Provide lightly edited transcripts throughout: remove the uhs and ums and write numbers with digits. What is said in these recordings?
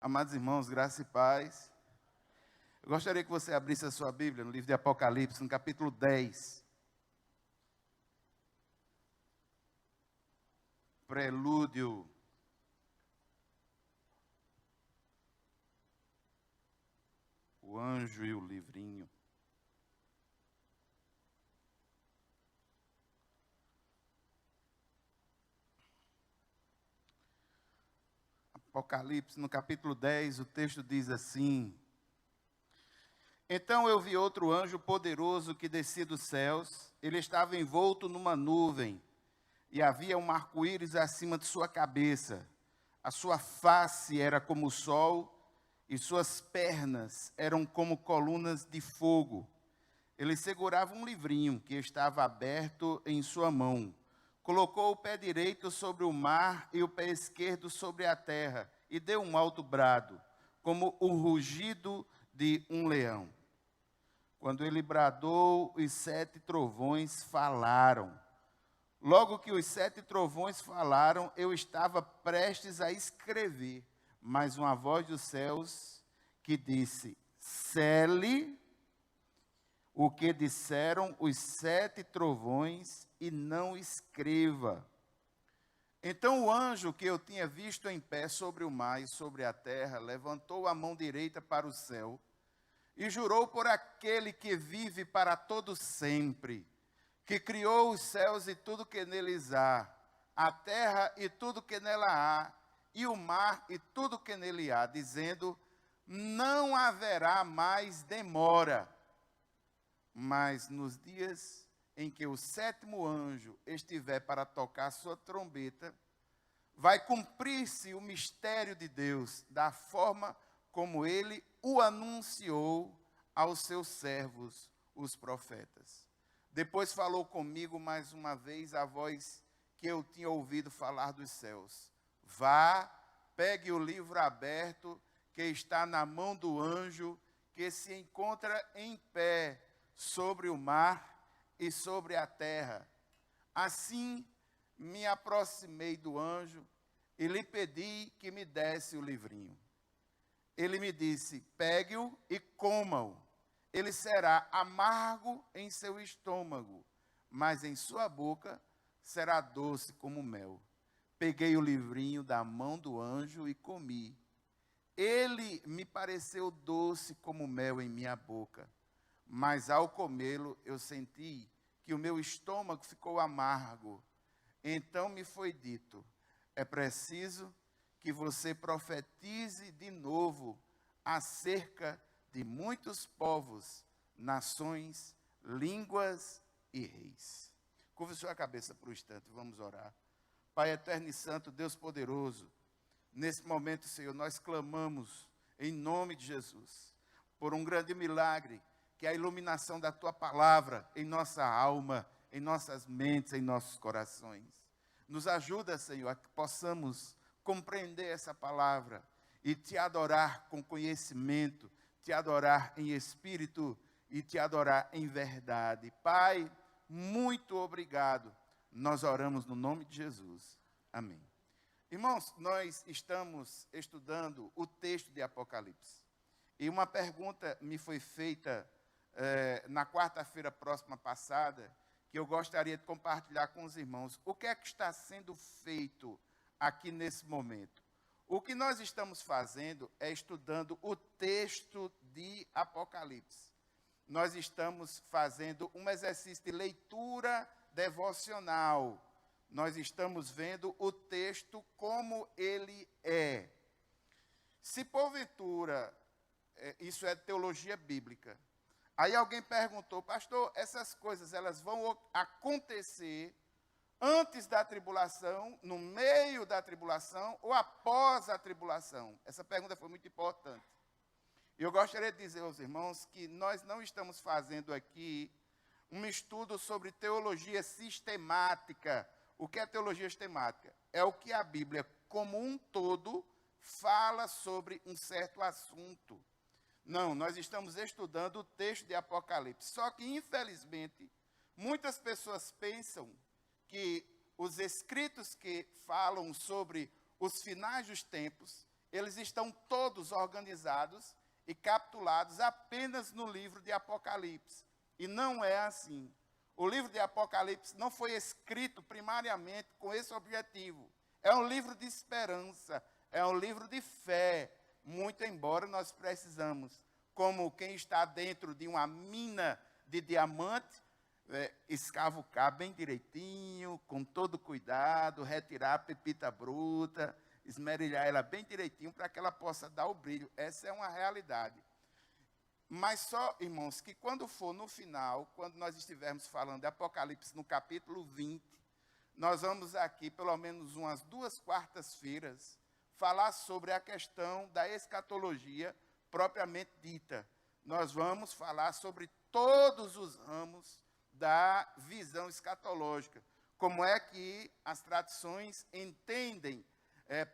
Amados irmãos, graça e paz. Eu gostaria que você abrisse a sua Bíblia no livro de Apocalipse, no capítulo 10. Prelúdio. O anjo e o livrinho. Apocalipse, no capítulo 10, o texto diz assim: Então eu vi outro anjo poderoso que descia dos céus. Ele estava envolto numa nuvem, e havia um arco-íris acima de sua cabeça. A sua face era como o sol, e suas pernas eram como colunas de fogo. Ele segurava um livrinho que estava aberto em sua mão. Colocou o pé direito sobre o mar e o pé esquerdo sobre a terra, e deu um alto brado, como o rugido de um leão. Quando ele bradou, os 7 trovões falaram. Logo que os 7 trovões falaram, eu estava prestes a escrever, mas uma voz dos céus que disse: cele o que disseram os 7 trovões e não escreva. Então o anjo que eu tinha visto em pé sobre o mar e sobre a terra, levantou a mão direita para o céu e jurou por aquele que vive para todo sempre, que criou os céus e tudo que neles há, a terra e tudo que nela há, e o mar e tudo que nele há, dizendo: não haverá mais demora. Mas nos dias em que o 7º anjo estiver para tocar sua trombeta, vai cumprir-se o mistério de Deus, da forma como ele o anunciou aos seus servos, os profetas. Depois falou comigo mais uma vez a voz que eu tinha ouvido falar dos céus: vá, pegue o livro aberto que está na mão do anjo que se encontra em pé sobre o mar e sobre a terra. Assim me aproximei do anjo e lhe pedi que me desse o livrinho. Ele me disse: pegue-o e coma-o. Ele será amargo em seu estômago, mas em sua boca será doce como mel. Peguei o livrinho da mão do anjo e comi. Ele me pareceu doce como mel em minha boca, mas ao comê-lo eu senti que o meu estômago ficou amargo. Então me foi dito: é preciso que você profetize de novo acerca de muitos povos, nações, línguas e reis. Curva sua cabeça para o instante, vamos orar. Pai eterno e santo, Deus poderoso, nesse momento, Senhor, nós clamamos em nome de Jesus por um grande milagre, que é a iluminação da Tua palavra em nossa alma, em nossas mentes, em nossos corações. Nos ajuda, Senhor, a que possamos compreender essa palavra e Te adorar com conhecimento, Te adorar em espírito e Te adorar em verdade. Pai, muito obrigado. Nós oramos no nome de Jesus. Amém. Irmãos, nós estamos estudando o texto de Apocalipse. E uma pergunta me foi feita na quarta-feira próxima passada, que eu gostaria de compartilhar com os irmãos. O que é que está sendo feito aqui nesse momento? O que nós estamos fazendo é estudando o texto de Apocalipse. Nós estamos fazendo um exercício de leitura devocional. Nós estamos vendo o texto como ele é. Se porventura, isso é teologia bíblica, aí alguém perguntou: pastor, essas coisas elas vão acontecer antes da tribulação, no meio da tribulação ou após a tribulação? Essa pergunta foi muito importante. E eu gostaria de dizer aos irmãos que nós não estamos fazendo aqui um estudo sobre teologia sistemática. O que é teologia sistemática? É o que a Bíblia, como um todo, fala sobre um certo assunto. Não, nós estamos estudando o texto de Apocalipse. Só que, infelizmente, muitas pessoas pensam que os escritos que falam sobre os finais dos tempos eles estão todos organizados e capitulados apenas no livro de Apocalipse. E não é assim. O livro de Apocalipse não foi escrito primariamente com esse objetivo. É um livro de esperança, é um livro de fé, muito embora nós precisamos, como quem está dentro de uma mina de diamante, escavucar bem direitinho, com todo cuidado, retirar a pepita bruta, esmerilhar ela bem direitinho para que ela possa dar o brilho. Essa é uma realidade. Mas só, irmãos, que quando for no final, quando nós estivermos falando de Apocalipse no capítulo 20, nós vamos aqui, pelo menos umas 2 quartas-feiras, falar sobre a questão da escatologia propriamente dita. Nós vamos falar sobre todos os ramos da visão escatológica. Como é que as tradições entendem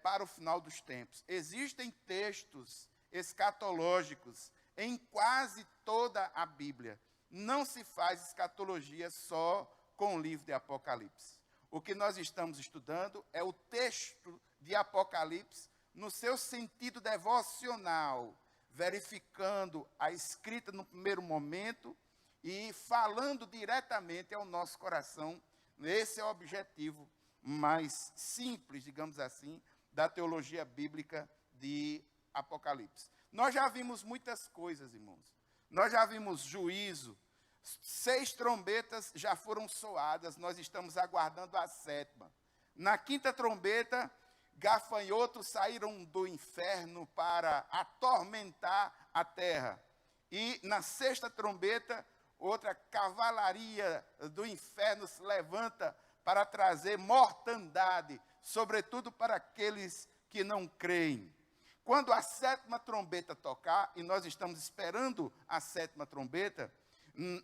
para o final dos tempos. Existem textos escatológicos em quase toda a Bíblia. Não se faz escatologia só com o livro de Apocalipse. O que nós estamos estudando é o texto de Apocalipse no seu sentido devocional, verificando a escrita no primeiro momento e falando diretamente ao nosso coração. Esse é o objetivo mais simples, digamos assim, da teologia bíblica de Apocalipse. Nós já vimos muitas coisas, irmãos. Nós já vimos juízo. 6 trombetas já foram soadas, nós estamos aguardando a 7ª. Na 5ª trombeta, gafanhotos saíram do inferno para atormentar a terra. E na 6ª trombeta, outra cavalaria do inferno se levanta para trazer mortandade, sobretudo para aqueles que não creem. Quando a 7ª trombeta tocar, e nós estamos esperando a 7ª trombeta,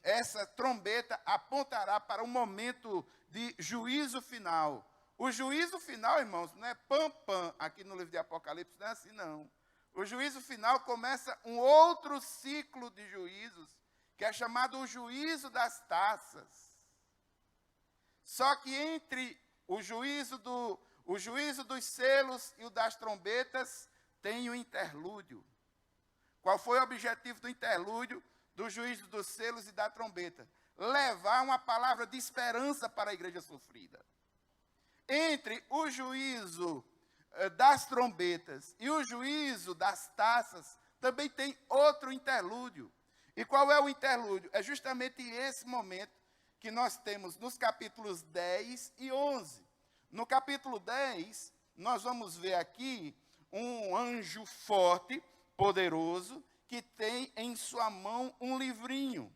essa trombeta apontará para um momento de juízo final. O juízo final, irmãos, não é pam-pam, aqui no livro de Apocalipse, não é assim não. O juízo final começa um outro ciclo de juízos, que é chamado o juízo das taças. Só que entre o juízo dos selos e o das trombetas, tem o interlúdio. Qual foi o objetivo do interlúdio, do juízo dos selos e da trombeta? Levar uma palavra de esperança para a igreja sofrida. Entre o juízo das trombetas e o juízo das taças, também tem outro interlúdio. E qual é o interlúdio? É justamente esse momento que nós temos nos capítulos 10 e 11. No capítulo 10, nós vamos ver aqui um anjo forte, poderoso, que tem em sua mão um livrinho.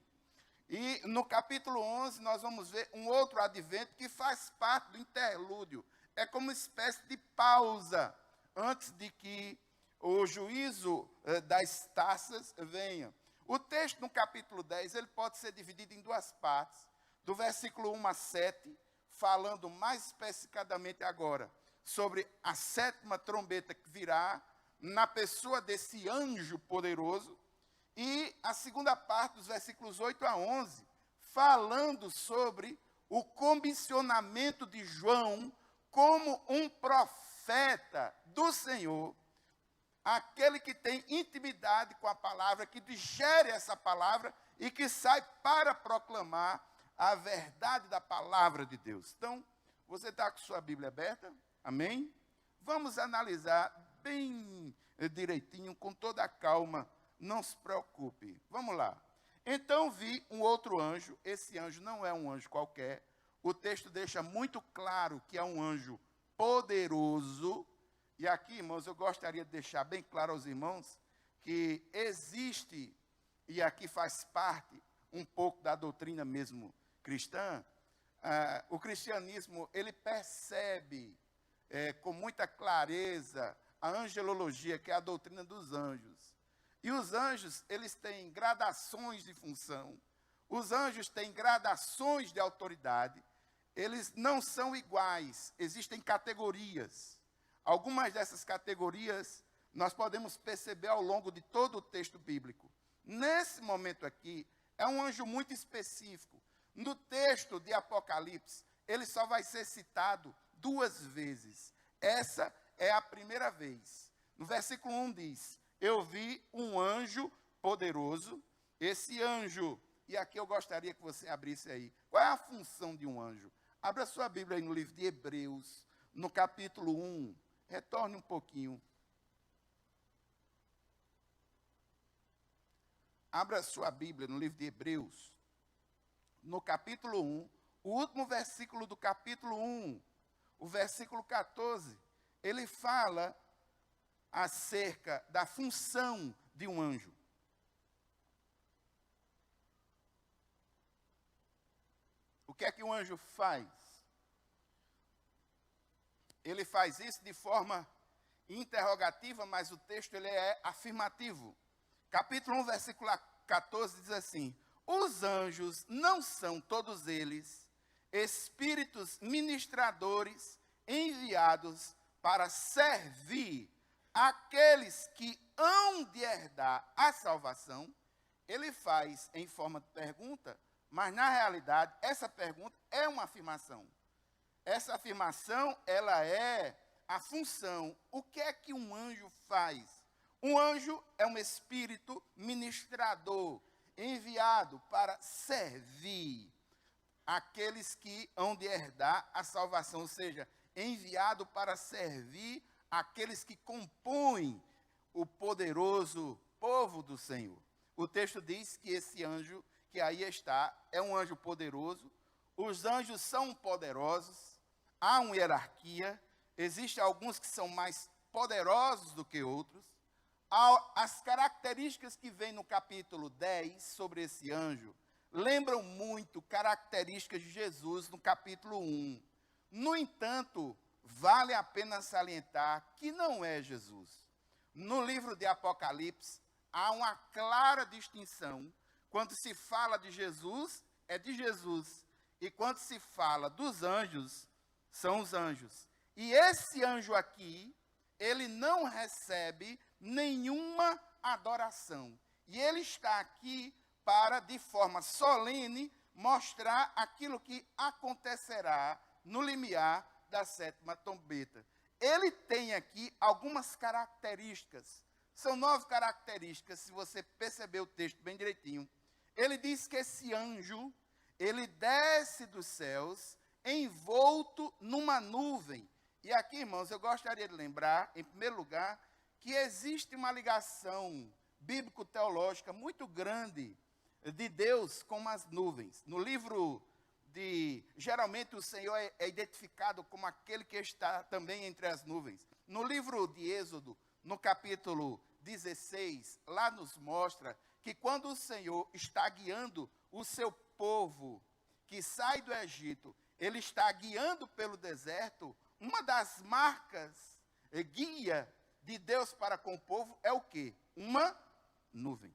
E no capítulo 11, nós vamos ver um outro advento que faz parte do interlúdio. É como uma espécie de pausa antes de que o juízo das taças venha. O texto no capítulo 10, ele pode ser dividido em 2 partes. Do versículo 1 a 7, falando mais especificadamente agora sobre a 7ª trombeta que virá na pessoa desse anjo poderoso, e a segunda parte, dos versículos 8 a 11, falando sobre o comissionamento de João como um profeta do Senhor, aquele que tem intimidade com a palavra, que digere essa palavra e que sai para proclamar a verdade da palavra de Deus. Então, você está com sua Bíblia aberta? Amém? Vamos analisar bem direitinho, com toda a calma, não se preocupe. Vamos lá. Então vi um outro anjo, esse anjo não é um anjo qualquer, o texto deixa muito claro que é um anjo poderoso, e aqui, irmãos, eu gostaria de deixar bem claro aos irmãos que existe, e aqui faz parte um pouco da doutrina mesmo cristã, o cristianismo, ele percebe com muita clareza a angelologia, que é a doutrina dos anjos. E os anjos, eles têm gradações de função. Os anjos têm gradações de autoridade. Eles não são iguais, existem categorias. Algumas dessas categorias nós podemos perceber ao longo de todo o texto bíblico. Nesse momento aqui, é um anjo muito específico. No texto de Apocalipse, ele só vai ser citado 2 vezes. Essa é a primeira vez. No versículo 1 diz: eu vi um anjo poderoso. Esse anjo, e aqui eu gostaria que você abrisse aí. Qual é a função de um anjo? Abra sua Bíblia aí no livro de Hebreus, no capítulo 1. Retorne um pouquinho. Abra sua Bíblia no livro de Hebreus, no capítulo 1, o último versículo do capítulo 1, o versículo 14, ele fala acerca da função de um anjo. O que é que um anjo faz? Ele faz isso de forma interrogativa, mas o texto ele é afirmativo. Capítulo 1, versículo 14 diz assim: os anjos não são todos eles espíritos ministradores enviados para servir aqueles que hão de herdar a salvação? Ele faz em forma de pergunta, mas na realidade essa pergunta é uma afirmação. Essa afirmação, ela é a função. O que é que um anjo faz? Um anjo é um espírito ministrador, enviado para servir aqueles que hão de herdar a salvação, ou seja, enviado para servir aqueles que compõem o poderoso povo do Senhor. O texto diz que esse anjo que aí está é um anjo poderoso. Os anjos são poderosos, há uma hierarquia, existem alguns que são mais poderosos do que outros. As características que vêm no capítulo 10 sobre esse anjo lembram muito características de Jesus no capítulo 1. No entanto, vale a pena salientar que não é Jesus. No livro de Apocalipse, há uma clara distinção. Quando se fala de Jesus, é de Jesus. E quando se fala dos anjos, são os anjos. E esse anjo aqui, ele não recebe nenhuma adoração. E ele está aqui para, de forma solene, mostrar aquilo que acontecerá no limiar da sétima trombeta. Ele tem aqui algumas características. São 9 características, se você perceber o texto bem direitinho. Ele diz que esse anjo, ele desce dos céus envolto numa nuvem. E aqui, irmãos, eu gostaria de lembrar, em primeiro lugar, que existe uma ligação bíblico-teológica muito grande de Deus com as nuvens. No livro geralmente o Senhor é identificado como aquele que está também entre as nuvens. No livro de Êxodo, no capítulo 16, lá nos mostra que quando o Senhor está guiando o seu povo que sai do Egito, ele está guiando pelo deserto. Uma das marcas, guia de Deus para com o povo é o quê? Uma nuvem.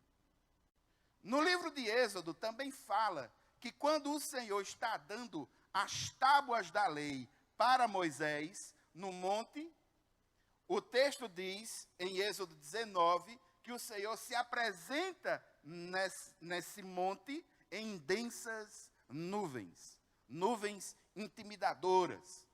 No livro de Êxodo também fala que quando o Senhor está dando as tábuas da lei para Moisés no monte, o texto diz, em Êxodo 19, que o Senhor se apresenta nesse monte em densas nuvens, nuvens intimidadoras.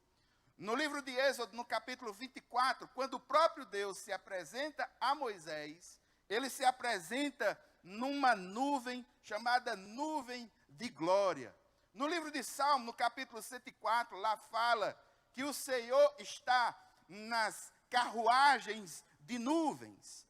No livro de Êxodo, no capítulo 24, quando o próprio Deus se apresenta a Moisés, ele se apresenta numa nuvem chamada nuvem de glória. No livro de Salmo, no capítulo 104, lá fala que o Senhor está nas carruagens de nuvens.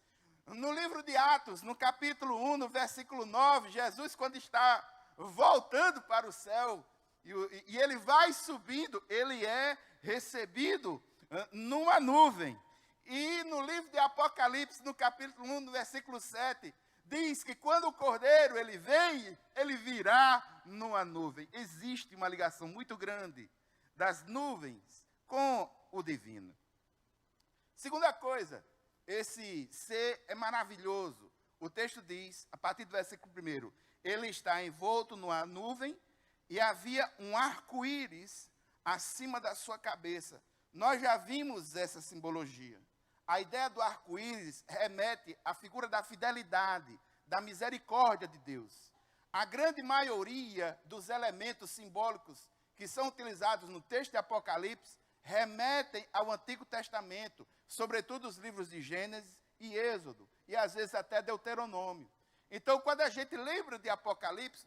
No livro de Atos, no capítulo 1, no versículo 9, Jesus, quando está voltando para o céu, e ele vai subindo, ele é recebido numa nuvem. E no livro de Apocalipse, no capítulo 1, no versículo 7, diz que quando o Cordeiro ele vem, ele virá numa nuvem. Existe uma ligação muito grande das nuvens com o divino. Segunda coisa, esse ser é maravilhoso. O texto diz, a partir do versículo 1, ele está envolto numa nuvem e havia um arco-íris acima da sua cabeça. Nós já vimos essa simbologia. A ideia do arco-íris remete à figura da fidelidade, da misericórdia de Deus. A grande maioria dos elementos simbólicos que são utilizados no texto de Apocalipse remetem ao Antigo Testamento, sobretudo os livros de Gênesis e Êxodo, e às vezes até Deuteronômio. Então, quando a gente lembra de Apocalipse,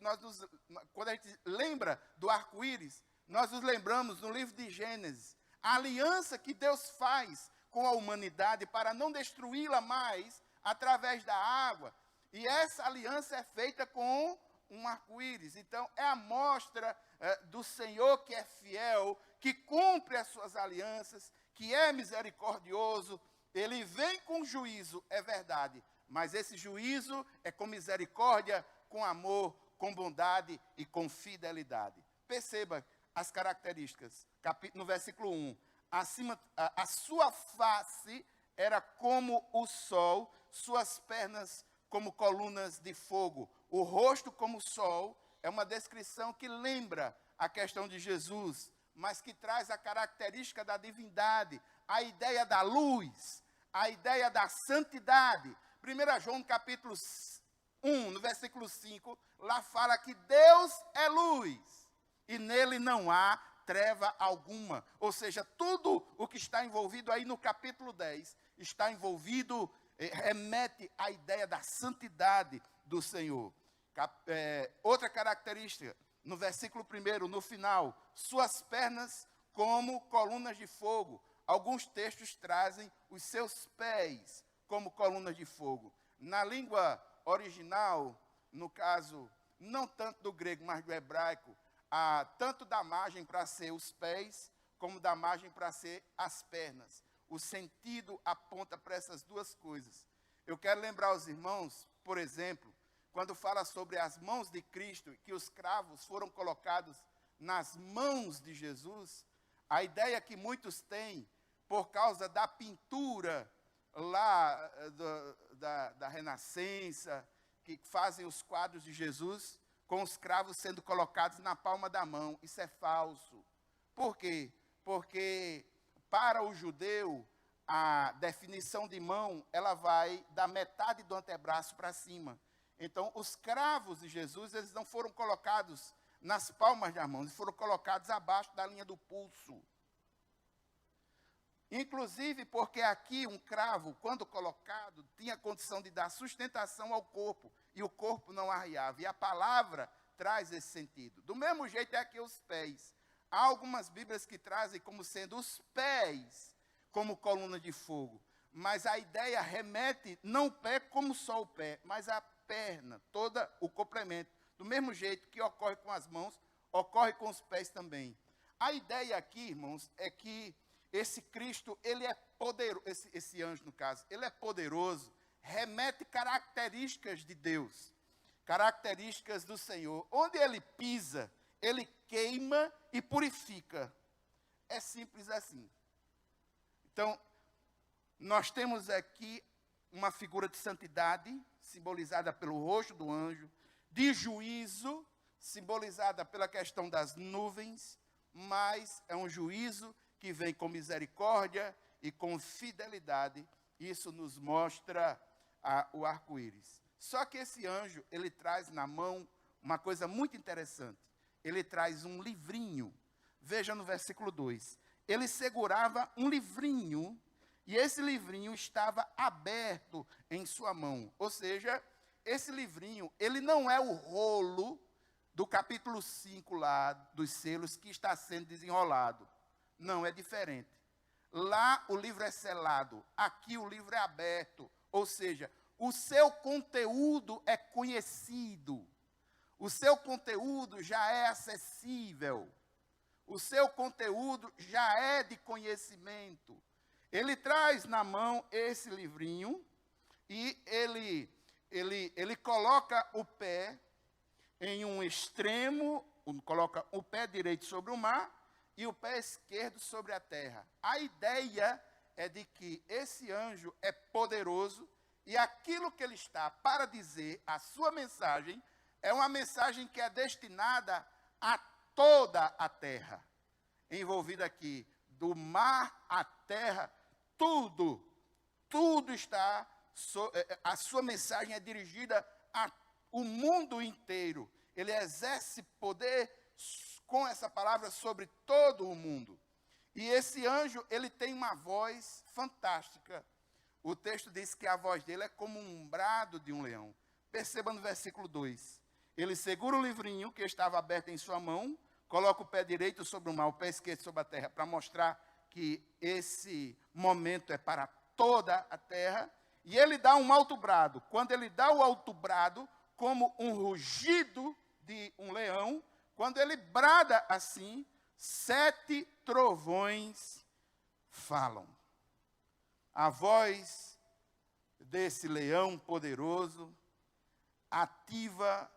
quando a gente lembra do arco-íris, nós nos lembramos no livro de Gênesis, a aliança que Deus faz com a humanidade para não destruí-la mais através da água. E essa aliança é feita com um arco-íris. Então, é a mostra do Senhor que é fiel, que cumpre as suas alianças, que é misericordioso. Ele vem com juízo, é verdade, mas esse juízo é com misericórdia, com amor, com bondade e com fidelidade. Perceba as características. No versículo 1. A sua face era como o sol, suas pernas como colunas de fogo. O rosto como o sol é uma descrição que lembra a questão de Jesus, mas que traz a característica da divindade, a ideia da luz, a ideia da santidade. 1 João capítulo 1, no versículo 5, lá fala que Deus é luz e nele não há treva alguma. Ou seja, tudo o que está envolvido aí no capítulo 10 está envolvido, remete à ideia da santidade do Senhor. Outra característica, no versículo 1, no final, suas pernas como colunas de fogo. Alguns textos trazem os seus pés como colunas de fogo. Na língua original, no caso, não tanto do grego, mas do hebraico, tanto da margem para ser os pés, como da margem para ser as pernas. O sentido aponta para essas duas coisas. Eu quero lembrar aos irmãos, por exemplo, quando fala sobre as mãos de Cristo, que os cravos foram colocados nas mãos de Jesus, a ideia que muitos têm, por causa da pintura lá da Renascença, que fazem os quadros de Jesus, com os cravos sendo colocados na palma da mão. Isso é falso. Por quê? Porque para o judeu, a definição de mão, ela vai da metade do antebraço para cima. Então, os cravos de Jesus, eles não foram colocados nas palmas das mãos, eles foram colocados abaixo da linha do pulso. Inclusive porque aqui um cravo, quando colocado, tinha condição de dar sustentação ao corpo, e o corpo não arriava. E a palavra traz esse sentido. Do mesmo jeito é aqui os pés. Há algumas Bíblias que trazem como sendo os pés como coluna de fogo. Mas a ideia remete, não o pé como só o pé, mas a perna, todo o complemento. Do mesmo jeito que ocorre com as mãos, ocorre com os pés também. A ideia aqui, irmãos, é que esse Cristo, ele é poderoso, esse anjo no caso, ele é poderoso, remete características de Deus, características do Senhor. Onde ele pisa, ele queima e purifica. É simples assim. Então, nós temos aqui uma figura de santidade, simbolizada pelo rosto do anjo, de juízo, simbolizada pela questão das nuvens, mas é um juízo que vem com misericórdia e com fidelidade. Isso nos mostra o arco-íris. Só que esse anjo, ele traz na mão uma coisa muito interessante. Ele traz um livrinho. Veja no versículo 2. Ele segurava um livrinho, e esse livrinho estava aberto em sua mão. Ou seja, esse livrinho, ele não é o rolo do capítulo 5 lá, dos selos, que está sendo desenrolado. Não, é diferente. Lá o livro é selado, aqui o livro é aberto. Ou seja, o seu conteúdo é conhecido. O seu conteúdo já é acessível. O seu conteúdo já é de conhecimento. Ele traz na mão esse livrinho e ele coloca o pé em um extremo, coloca o pé direito sobre o mar e o pé esquerdo sobre a terra. A ideia é de que esse anjo é poderoso e aquilo que ele está para dizer, a sua mensagem, é uma mensagem que é destinada a toda a terra. Envolvida aqui, do mar à terra, tudo está, a sua mensagem é dirigida ao mundo inteiro. Ele exerce poder com essa palavra sobre todo o mundo. E esse anjo, ele tem uma voz fantástica. O texto diz que a voz dele é como um brado de um leão. Perceba no versículo 2. Ele segura o livrinho que estava aberto em sua mão, coloca o pé direito sobre o mar, o pé esquerdo sobre a terra, para mostrar que esse momento é para toda a terra. E ele dá um alto brado. Quando ele dá o alto brado, como um rugido de um leão, quando ele brada assim, 7 trovões falam. A voz desse leão poderoso ativa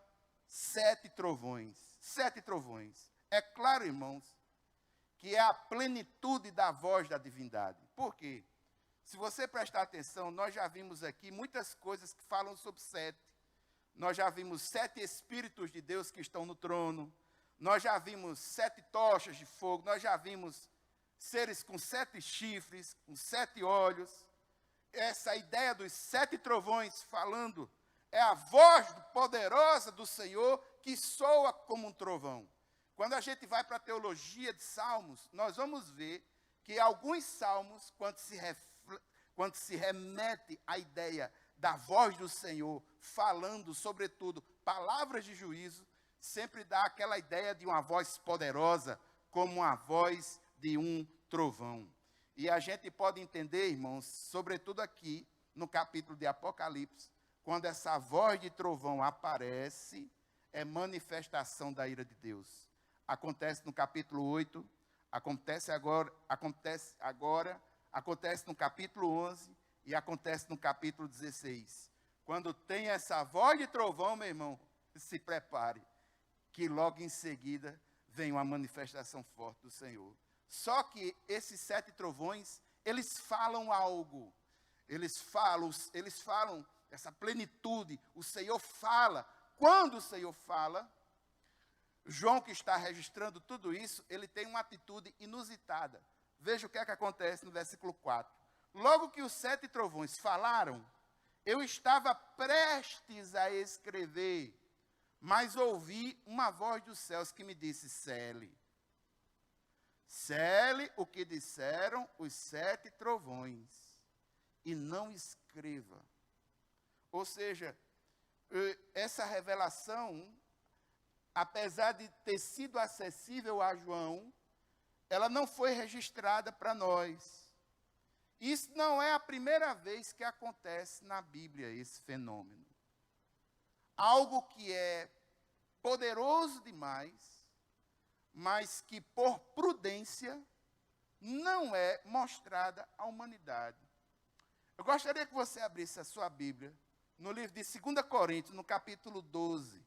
7 trovões. 7 trovões. É claro, irmãos, que é a plenitude da voz da divindade. Por quê? Se você prestar atenção, nós já vimos aqui muitas coisas que falam sobre 7. Nós já vimos 7 Espíritos de Deus que estão no trono. Nós já vimos 7 tochas de fogo. Nós já vimos seres com 7 chifres, com 7 olhos. Essa ideia dos 7 trovões falando é a voz poderosa do Senhor que soa como um trovão. Quando a gente vai para a teologia de Salmos, nós vamos ver que alguns salmos, quando se remete à ideia da voz do Senhor, falando, sobretudo, palavras de juízo, sempre dá aquela ideia de uma voz poderosa, como a voz de um trovão. E a gente pode entender, irmãos, sobretudo aqui, no capítulo de Apocalipse, quando essa voz de trovão aparece, é manifestação da ira de Deus. Acontece no capítulo 8, acontece no capítulo 11 e acontece no capítulo 16. Quando tem essa voz de trovão, meu irmão, se prepare, que logo em seguida vem uma manifestação forte do Senhor. Só que esses 7 trovões, eles falam algo. Eles falam essa plenitude. O Senhor fala. Quando o Senhor fala, João, que está registrando tudo isso, ele tem uma atitude inusitada. Veja o que é que acontece no versículo 4. Logo que os 7 trovões falaram, eu estava prestes a escrever, mas ouvi uma voz dos céus que me disse: Cele o que disseram os 7 trovões, e não escreva. Ou seja, essa revelação, apesar de ter sido acessível a João, ela não foi registrada para nós. Isso não é a primeira vez que acontece na Bíblia, esse fenômeno. Algo que é poderoso demais, mas que por prudência não é mostrada à humanidade. Eu gostaria que você abrisse a sua Bíblia no livro de 2 Coríntios, no capítulo 12.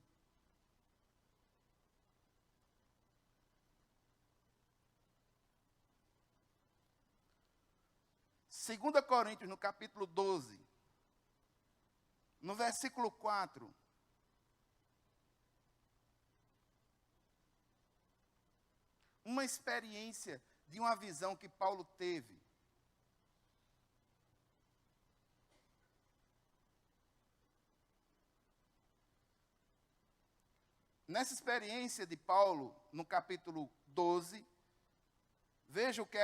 Segunda Coríntios, no capítulo 12, no versículo 4. Uma experiência de uma visão que Paulo teve. Nessa experiência de Paulo, no capítulo 12, veja o que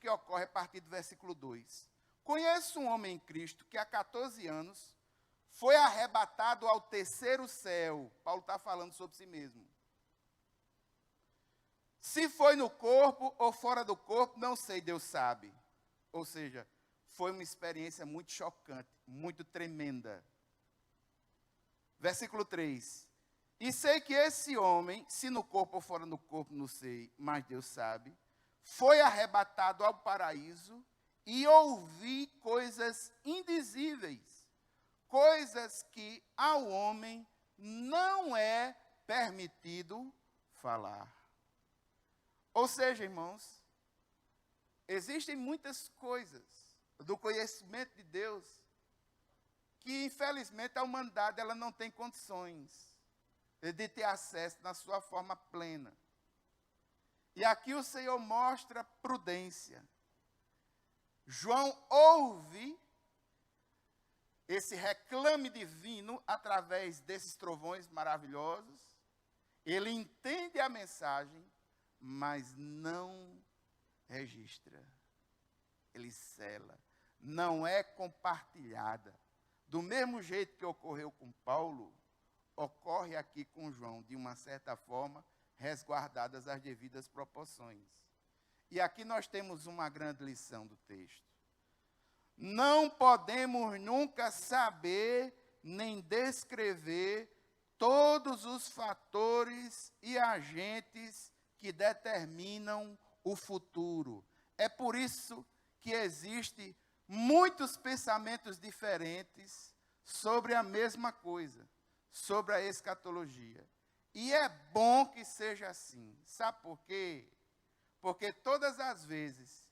ocorre a partir do versículo 2. Conheço um homem em Cristo que há 14 anos foi arrebatado ao 3º céu. Paulo está falando sobre si mesmo. Se foi no corpo ou fora do corpo, não sei, Deus sabe. Ou seja, foi uma experiência muito chocante, muito tremenda. Versículo 3. E sei que esse homem, se no corpo ou fora do corpo, não sei, mas Deus sabe, foi arrebatado ao paraíso e ouvi coisas indizíveis, coisas que ao homem não é permitido falar. Ou seja, irmãos, existem muitas coisas do conhecimento de Deus que, infelizmente, a humanidade ela não tem condições de ter acesso na sua forma plena. E aqui o Senhor mostra prudência. João ouve esse reclame divino através desses trovões maravilhosos. Ele entende a mensagem, mas não registra, ele sela, não é compartilhada. Do mesmo jeito que ocorreu com Paulo, ocorre aqui com João, de uma certa forma, resguardadas as devidas proporções. E aqui nós temos uma grande lição do texto. Não podemos nunca saber nem descrever todos os fatores e agentes que determinam o futuro. É por isso que existem muitos pensamentos diferentes sobre a mesma coisa, sobre a escatologia. E é bom que seja assim. Sabe por quê? Porque todas as vezes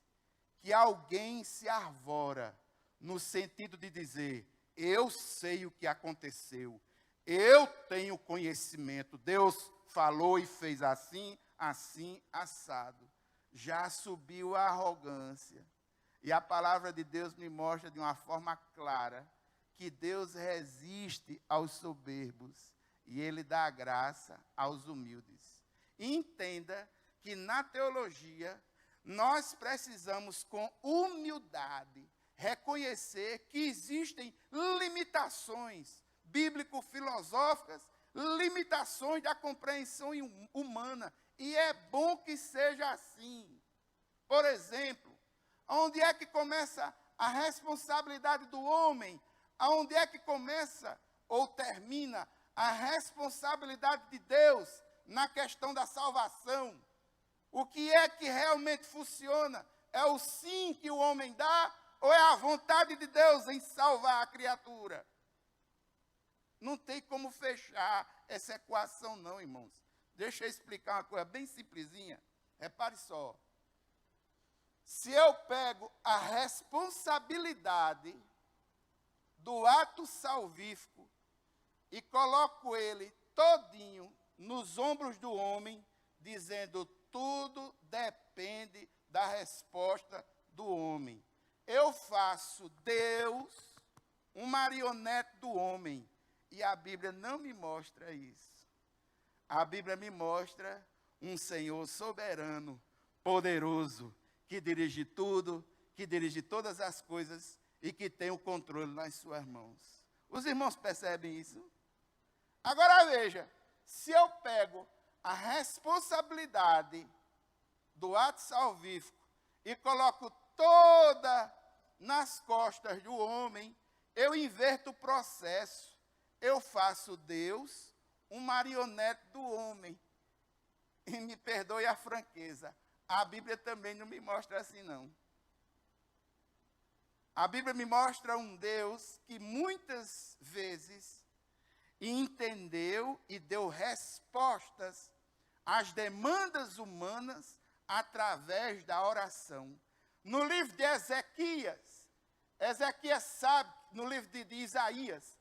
que alguém se arvora no sentido de dizer, eu sei o que aconteceu, eu tenho conhecimento, Deus falou e fez assim, assim, assado. Já subiu a arrogância. E a palavra de Deus me mostra de uma forma clara que Deus resiste aos soberbos e Ele dá graça aos humildes. E entenda que na teologia nós precisamos com humildade reconhecer que existem limitações bíblico-filosóficas, limitações da compreensão humana. E é bom que seja assim. Por exemplo, onde é que começa a responsabilidade do homem? Aonde é que começa ou termina a responsabilidade de Deus na questão da salvação? O que é que realmente funciona? É o sim que o homem dá ou é a vontade de Deus em salvar a criatura? Não tem como fechar essa equação não, irmãos. Deixa eu explicar uma coisa bem simplesinha. Repare só. Se eu pego a responsabilidade do ato salvífico e coloco ele todinho nos ombros do homem, dizendo tudo depende da resposta do homem. Eu faço Deus um marionete do homem. E a Bíblia não me mostra isso. A Bíblia me mostra um Senhor soberano, poderoso, que dirige tudo, que dirige todas as coisas e que tem o controle nas suas mãos. Os irmãos percebem isso? Agora veja, se eu pego a responsabilidade do ato salvífico e coloco toda nas costas do homem, eu inverto o processo. Eu faço Deus um marionete do homem. E me perdoe a franqueza, a Bíblia também não me mostra assim, não. A Bíblia me mostra um Deus que muitas vezes entendeu e deu respostas às demandas humanas através da oração. No livro de Ezequias, Ezequias sabe, no livro de Isaías,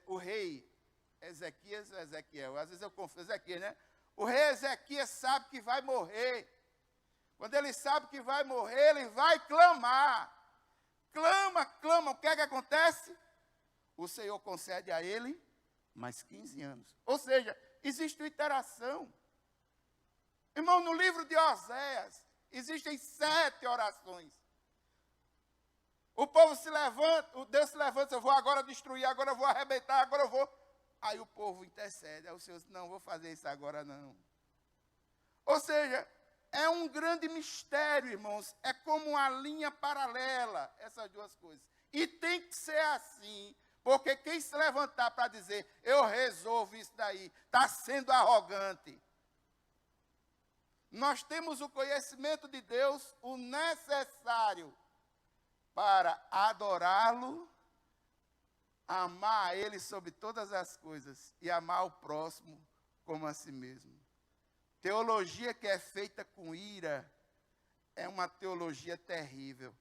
o rei Ezequias ou Ezequiel, às vezes eu confundo Ezequias, né? O rei Ezequias sabe que vai morrer. Quando ele sabe que vai morrer, ele vai clamar. Clama, clama. O que é que acontece? O Senhor concede a ele mais 15 anos. Ou seja, existe uma interação. Irmão, no livro de Oséias, existem 7 orações. O povo se levanta, o Deus se levanta, eu vou agora destruir, agora eu vou arrebentar, agora eu vou... Aí o povo intercede, aí o Senhor diz, não, vou fazer isso agora não. Ou seja, é um grande mistério, irmãos, é como uma linha paralela, essas duas coisas. E tem que ser assim, porque quem se levantar para dizer, eu resolvo isso daí, está sendo arrogante. Nós temos o conhecimento de Deus, o necessário para adorá-lo, amar a Ele sobre todas as coisas e amar o próximo como a si mesmo. Teologia que é feita com ira é uma teologia terrível.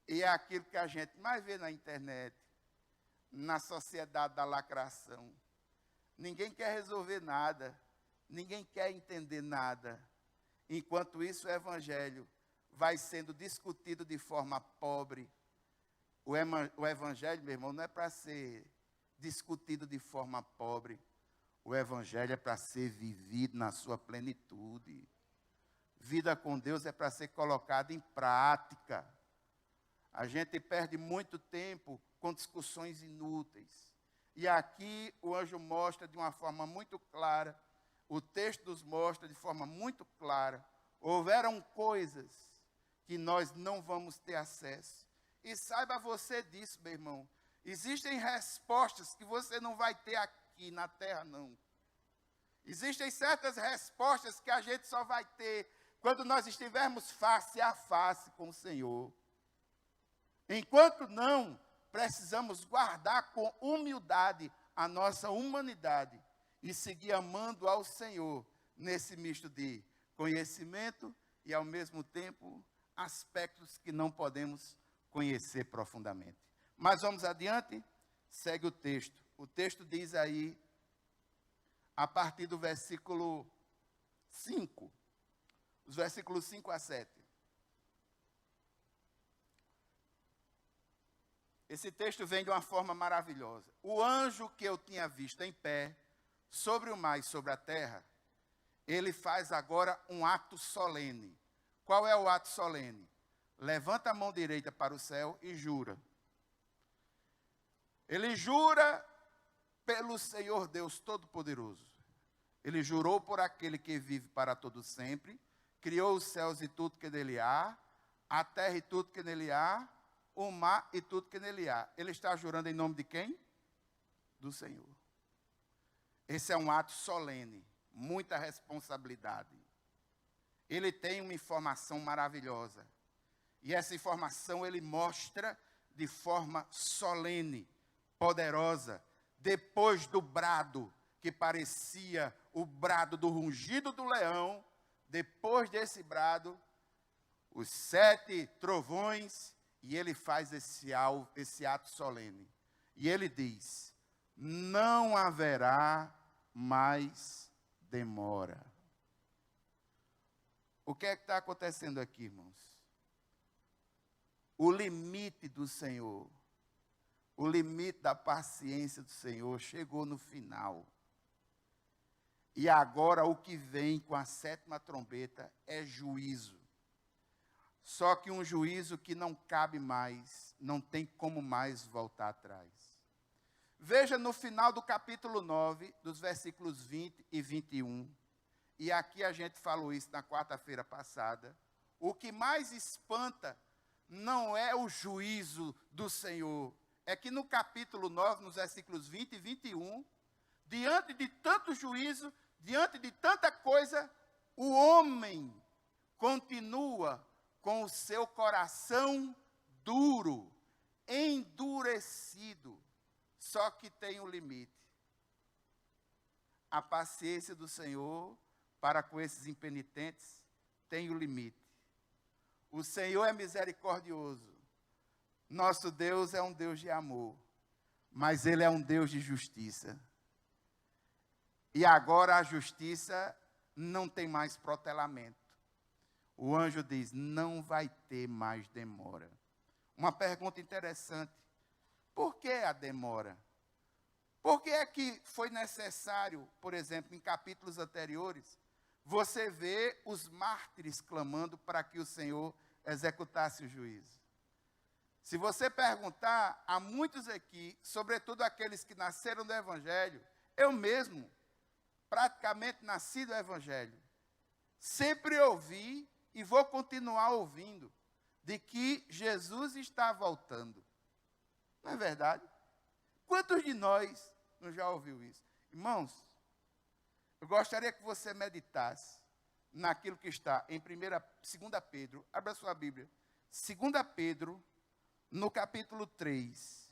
E é aquilo que a gente mais vê na internet, na sociedade da lacração. Ninguém quer resolver nada, ninguém quer entender nada. Enquanto isso, o Evangelho vai sendo discutido de forma pobre. O Evangelho, meu irmão, não é para ser discutido de forma pobre. O Evangelho é para ser vivido na sua plenitude. Vida com Deus é para ser colocada em prática. A gente perde muito tempo com discussões inúteis. E aqui o anjo mostra de uma forma muito clara, o texto nos mostra de forma muito clara, houveram coisas que nós não vamos ter acesso. E saiba você disso, meu irmão. Existem respostas que você não vai ter aqui na terra, não. Existem certas respostas que a gente só vai ter quando nós estivermos face a face com o Senhor. Enquanto não, precisamos guardar com humildade a nossa humanidade e seguir amando ao Senhor nesse misto de conhecimento e, ao mesmo tempo, aspectos que não podemos conhecer profundamente. Mas vamos adiante, segue o texto. O texto diz aí, a partir do versículo 5, os versículos 5 a 7. Esse texto vem de uma forma maravilhosa. O anjo que eu tinha visto em pé, sobre o mar e sobre a terra, ele faz agora um ato solene. Qual é o ato solene? Levanta a mão direita para o céu e jura. Ele jura pelo Senhor Deus Todo-Poderoso. Ele jurou por aquele que vive para todo sempre, criou os céus e tudo que nele há, a terra e tudo que nele há, o mar e tudo que nele há. Ele está jurando em nome de quem? Do Senhor. Esse é um ato solene, muita responsabilidade. Ele tem uma informação maravilhosa. E essa informação ele mostra de forma solene, poderosa, depois do brado, que parecia o brado do rugido do leão, depois desse brado, os 7 trovões, e ele faz esse ato solene. E ele diz, não haverá mais demora. O que é que está acontecendo aqui, irmãos? O limite do Senhor, o limite da paciência do Senhor chegou no final. E agora o que vem com a 7ª trombeta é juízo. Só que um juízo que não cabe mais, não tem como mais voltar atrás. Veja no final do capítulo 9, dos versículos 20 e 21, e aqui a gente falou isso na quarta-feira passada, o que mais espanta não é o juízo do Senhor, é que no capítulo 9, nos versículos 20 e 21, diante de tanto juízo, diante de tanta coisa, o homem continua com o seu coração duro, endurecido, só que tem um limite. A paciência do Senhor para com esses impenitentes tem um limite. O Senhor é misericordioso. Nosso Deus é um Deus de amor, mas Ele é um Deus de justiça. E agora a justiça não tem mais protelamento. O anjo diz, não vai ter mais demora. Uma pergunta interessante. Por que a demora? Por que é que foi necessário, por exemplo, em capítulos anteriores, você vê os mártires clamando para que o Senhor executasse o juízo? Se você perguntar a muitos aqui, sobretudo aqueles que nasceram do Evangelho, eu mesmo, praticamente nasci do Evangelho, sempre ouvi e vou continuar ouvindo, de que Jesus está voltando. Não é verdade? Quantos de nós não já ouviu isso? Irmãos, eu gostaria que você meditasse naquilo que está em 2 Pedro, abra sua Bíblia, 2 Pedro, no capítulo 3,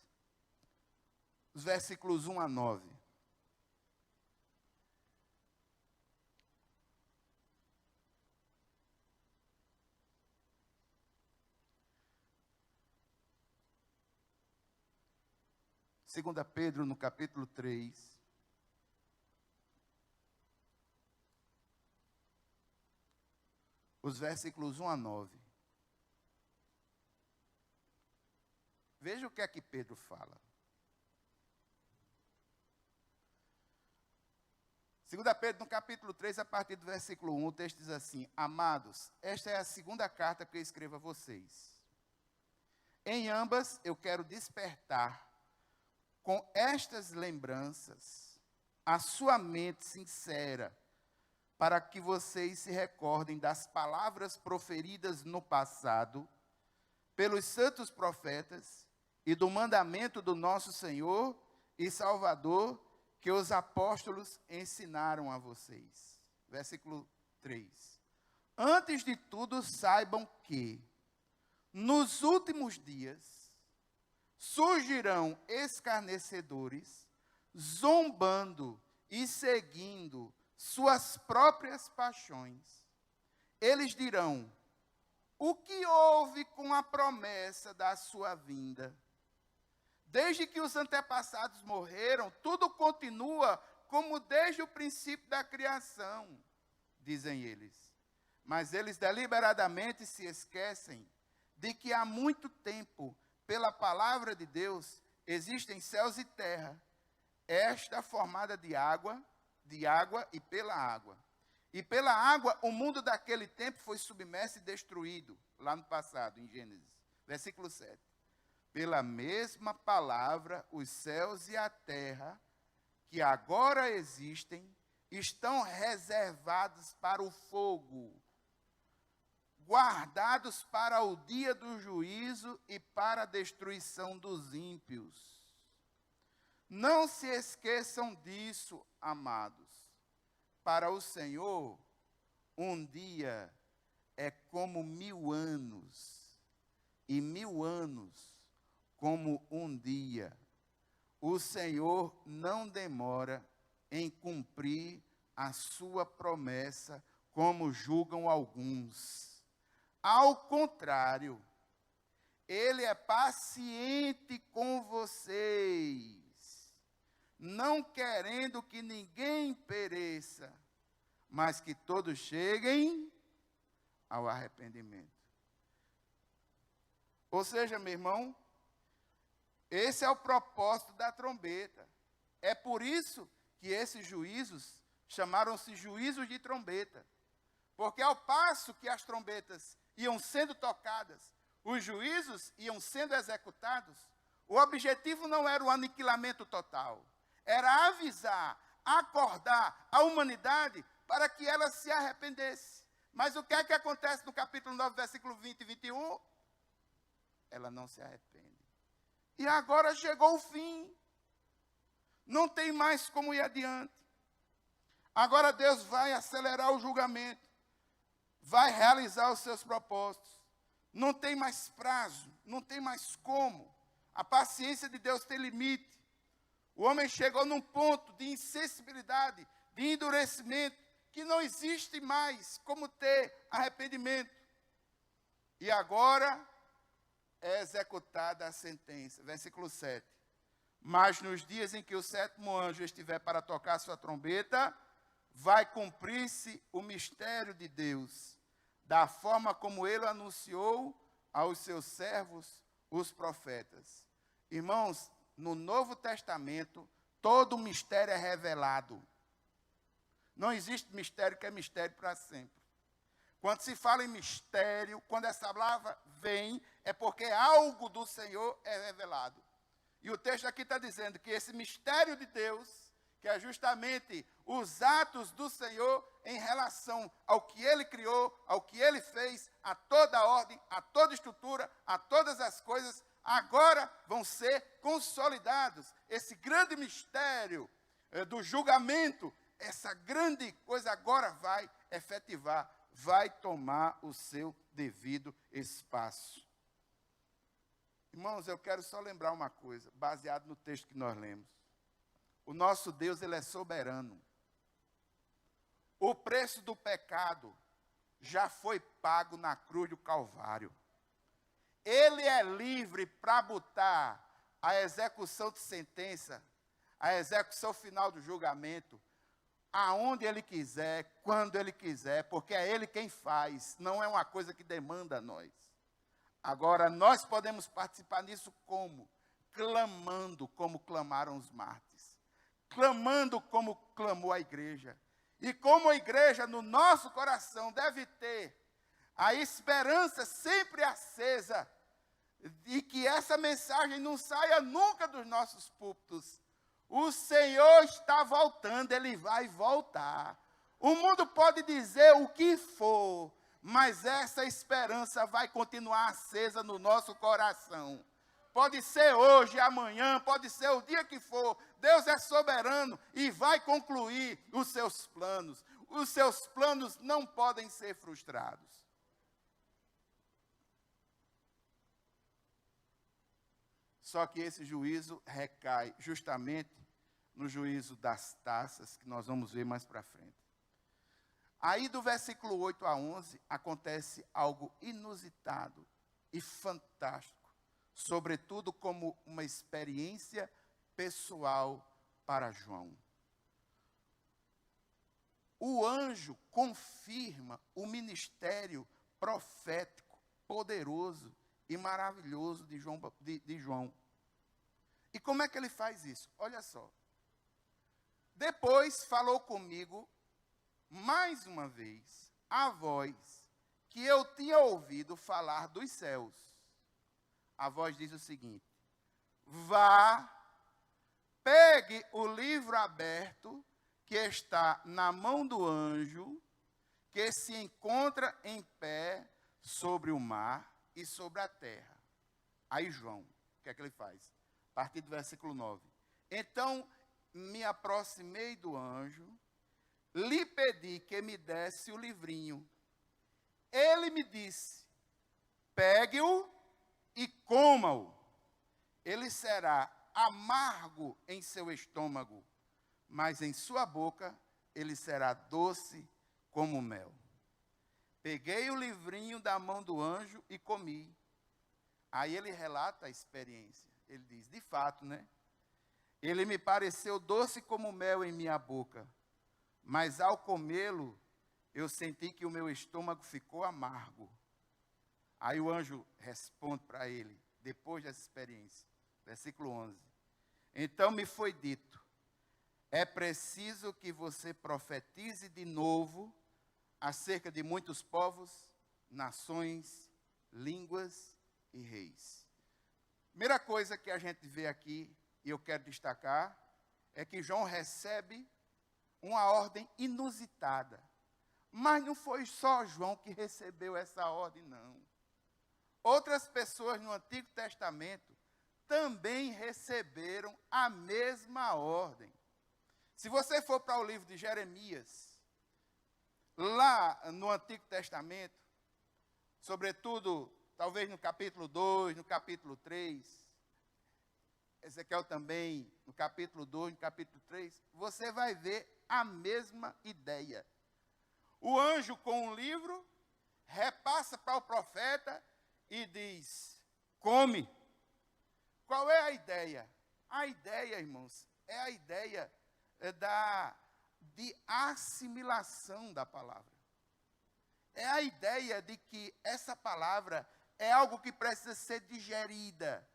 os versículos 1 a 9. Segunda Pedro, no capítulo 3, os versículos 1 a 9. Veja o que é que Pedro fala. 2 Pedro, no capítulo 3, a partir do versículo 1, o texto diz assim: Amados, esta é a segunda carta que eu escrevo a vocês. Em ambas eu quero despertar com estas lembranças a sua mente sincera, para que vocês se recordem das palavras proferidas no passado pelos santos profetas e do mandamento do nosso Senhor e Salvador que os apóstolos ensinaram a vocês. Versículo 3. Antes de tudo, saibam que nos últimos dias surgirão escarnecedores, zombando e seguindo suas próprias paixões. Eles dirão: o que houve com a promessa da sua vinda? Desde que os antepassados morreram, tudo continua como desde o princípio da criação, dizem eles. Mas eles deliberadamente se esquecem de que há muito tempo, pela palavra de Deus, existem céus e terra, esta formada de água e pela água. E pela água, o mundo daquele tempo foi submerso e destruído, lá no passado, em Gênesis. Versículo 7. Pela mesma palavra, os céus e a terra, que agora existem, estão reservados para o fogo, guardados para o dia do juízo e para a destruição dos ímpios. Não se esqueçam disso, amados. Para o Senhor, um dia é como 1000 anos, e 1000 anos como um dia. O Senhor não demora em cumprir a sua promessa, como julgam alguns. Ao contrário, Ele é paciente com vocês, não querendo que ninguém pereça, mas que todos cheguem ao arrependimento. Ou seja, meu irmão, esse é o propósito da trombeta. É por isso que esses juízos chamaram-se juízos de trombeta. Porque ao passo que as trombetas iam sendo tocadas, os juízos iam sendo executados, o objetivo não era o aniquilamento total. Era avisar, acordar a humanidade para que ela se arrependesse. Mas o que é que acontece no capítulo 9, versículo 20 e 21? Ela não se arrepende. E agora chegou o fim. Não tem mais como ir adiante. Agora Deus vai acelerar o julgamento. Vai realizar os seus propósitos. Não tem mais prazo. Não tem mais como. A paciência de Deus tem limite. O homem chegou num ponto de insensibilidade, de endurecimento, que não existe mais como ter arrependimento. E agora é executada a sentença. Versículo 7. Mas nos dias em que o 7º anjo estiver para tocar sua trombeta, vai cumprir-se o mistério de Deus, da forma como ele anunciou aos seus servos, os profetas. Irmãos, no Novo Testamento, todo mistério é revelado. Não existe mistério que é mistério para sempre. Quando se fala em mistério, quando essa palavra vem, é porque algo do Senhor é revelado. E o texto aqui está dizendo que esse mistério de Deus, que é justamente os atos do Senhor em relação ao que Ele criou, ao que Ele fez, a toda a ordem, a toda a estrutura, a todas as coisas, agora vão ser consolidados. Esse grande mistério do julgamento, essa grande coisa agora vai efetivar, vai tomar o seu devido espaço. Irmãos, eu quero só lembrar uma coisa, baseado no texto que nós lemos. O nosso Deus, Ele é soberano. O preço do pecado já foi pago na cruz do Calvário. Ele é livre para botar a execução de sentença, a execução final do julgamento, aonde Ele quiser, quando Ele quiser, porque é Ele quem faz, não é uma coisa que demanda a nós. Agora, nós podemos participar nisso como? Clamando como clamaram os mártires. Clamando como clamou a igreja. E como a igreja no nosso coração deve ter a esperança sempre acesa e que essa mensagem não saia nunca dos nossos púlpitos. O Senhor está voltando, Ele vai voltar. O mundo pode dizer o que for, mas essa esperança vai continuar acesa no nosso coração. Pode ser hoje, amanhã, pode ser o dia que for. Deus é soberano e vai concluir os seus planos. Os seus planos não podem ser frustrados. Só que esse juízo recai justamente no juízo das taças, que nós vamos ver mais para frente. Aí do versículo 8 a 11, acontece algo inusitado e fantástico, sobretudo como uma experiência pessoal para João. O anjo confirma o ministério profético, poderoso e maravilhoso de João. E como é que ele faz isso? Olha só. Depois falou comigo, mais uma vez, a voz que eu tinha ouvido falar dos céus. A voz diz o seguinte: vá, pegue o livro aberto que está na mão do anjo, que se encontra em pé sobre o mar e sobre a terra. Aí João, o que é que ele faz? A partir do versículo 9. Então me aproximei do anjo, lhe pedi que me desse o livrinho. Ele me disse: pegue-o e coma-o. Ele será amargo em seu estômago, mas em sua boca ele será doce como mel. Peguei o livrinho da mão do anjo e comi. Aí ele relata a experiência. Ele diz: de fato, né? Ele me pareceu doce como mel em minha boca, mas ao comê-lo, eu senti que o meu estômago ficou amargo. Aí o anjo responde para ele, depois dessa experiência, versículo 11. Então me foi dito: é preciso que você profetize de novo acerca de muitos povos, nações, línguas e reis. Primeira coisa que a gente vê aqui, e eu quero destacar, é que João recebe uma ordem inusitada. Mas não foi só João que recebeu essa ordem, não. Outras pessoas no Antigo Testamento também receberam a mesma ordem. Se você for para o livro de Jeremias, lá no Antigo Testamento, sobretudo, talvez no capítulo 2, no capítulo 3, Ezequiel também, no capítulo 2, no capítulo 3, você vai ver a mesma ideia. O anjo com um livro repassa para o profeta e diz: come. Qual é a ideia? A ideia, irmãos, é a ideia de assimilação da palavra. É a ideia de que essa palavra é algo que precisa ser digerida,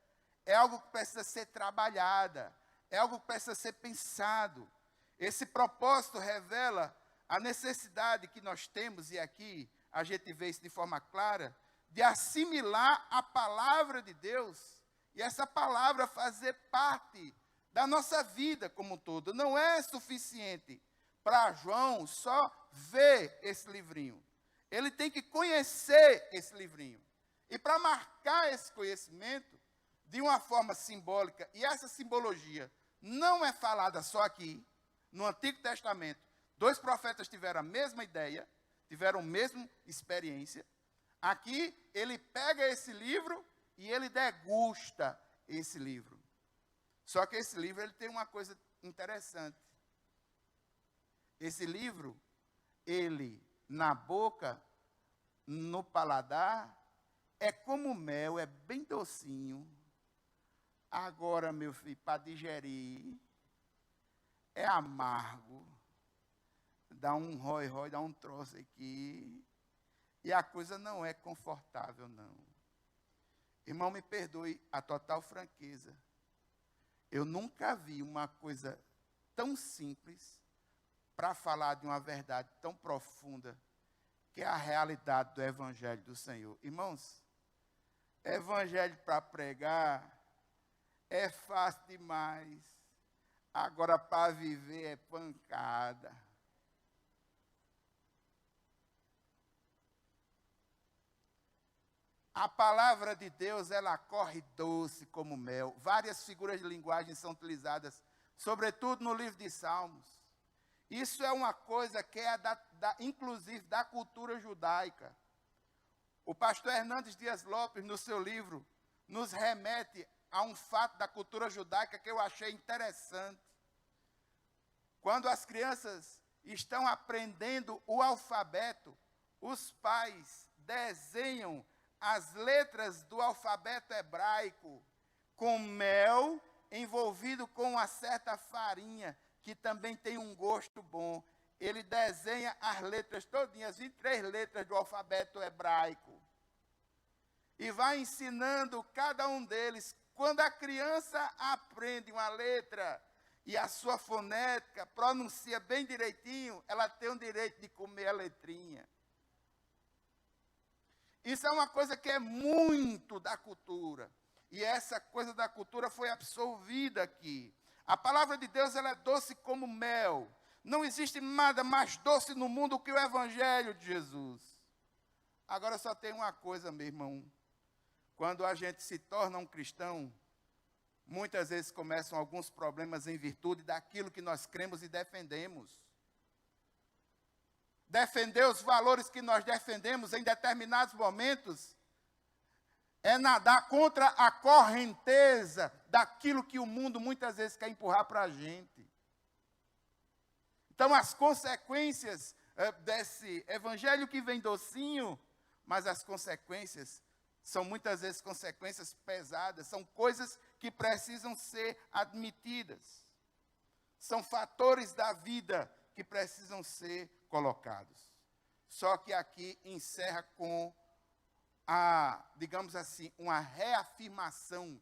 é algo que precisa ser trabalhada, é algo que precisa ser pensado. Esse propósito revela a necessidade que nós temos, e aqui a gente vê isso de forma clara, de assimilar a palavra de Deus, e essa palavra fazer parte da nossa vida como um todo. Não é suficiente para João só ver esse livrinho. Ele tem que conhecer esse livrinho. E para marcar esse conhecimento de uma forma simbólica, e essa simbologia não é falada só aqui, no Antigo Testamento, dois profetas tiveram a mesma ideia, tiveram a mesma experiência. Aqui, ele pega esse livro e ele degusta esse livro. Só que esse livro ele tem uma coisa interessante. Esse livro, ele, na boca, no paladar, é como mel, é bem docinho. Agora, meu filho, para digerir, é amargo. Dá um rói-rói, dá um troço aqui. E a coisa não é confortável, não. Irmão, me perdoe a total franqueza. Eu nunca vi uma coisa tão simples, para falar de uma verdade tão profunda, que é a realidade do Evangelho do Senhor. Irmãos, Evangelho para pregar é fácil demais. Agora, para viver é pancada. A palavra de Deus, ela corre doce como mel. Várias figuras de linguagem são utilizadas, sobretudo no livro de Salmos. Isso é uma coisa que é, inclusive, da cultura judaica. O pastor Hernandes Dias Lopes, no seu livro, nos remete a um fato da cultura judaica que eu achei interessante. Quando as crianças estão aprendendo o alfabeto, os pais desenham as letras do alfabeto hebraico com mel envolvido com uma certa farinha, que também tem um gosto bom. Ele desenha as letras todinhas, 23 letras do alfabeto hebraico. E vai ensinando cada um deles. Quando a criança aprende uma letra e a sua fonética pronuncia bem direitinho, ela tem o direito de comer a letrinha. Isso é uma coisa que é muito da cultura. E essa coisa da cultura foi absorvida aqui. A palavra de Deus, ela é doce como mel. Não existe nada mais doce no mundo que o Evangelho de Jesus. Agora só tem uma coisa, meu irmão. Quando a gente se torna um cristão, muitas vezes começam alguns problemas em virtude daquilo que nós cremos e defendemos. Defender os valores que nós defendemos em determinados momentos é nadar contra a correnteza daquilo que o mundo muitas vezes quer empurrar para a gente. Então, as consequências desse evangelho que vem docinho, mas as consequências são muitas vezes consequências pesadas, são coisas que precisam ser admitidas. São fatores da vida que precisam ser colocados. Só que aqui encerra com digamos assim, uma reafirmação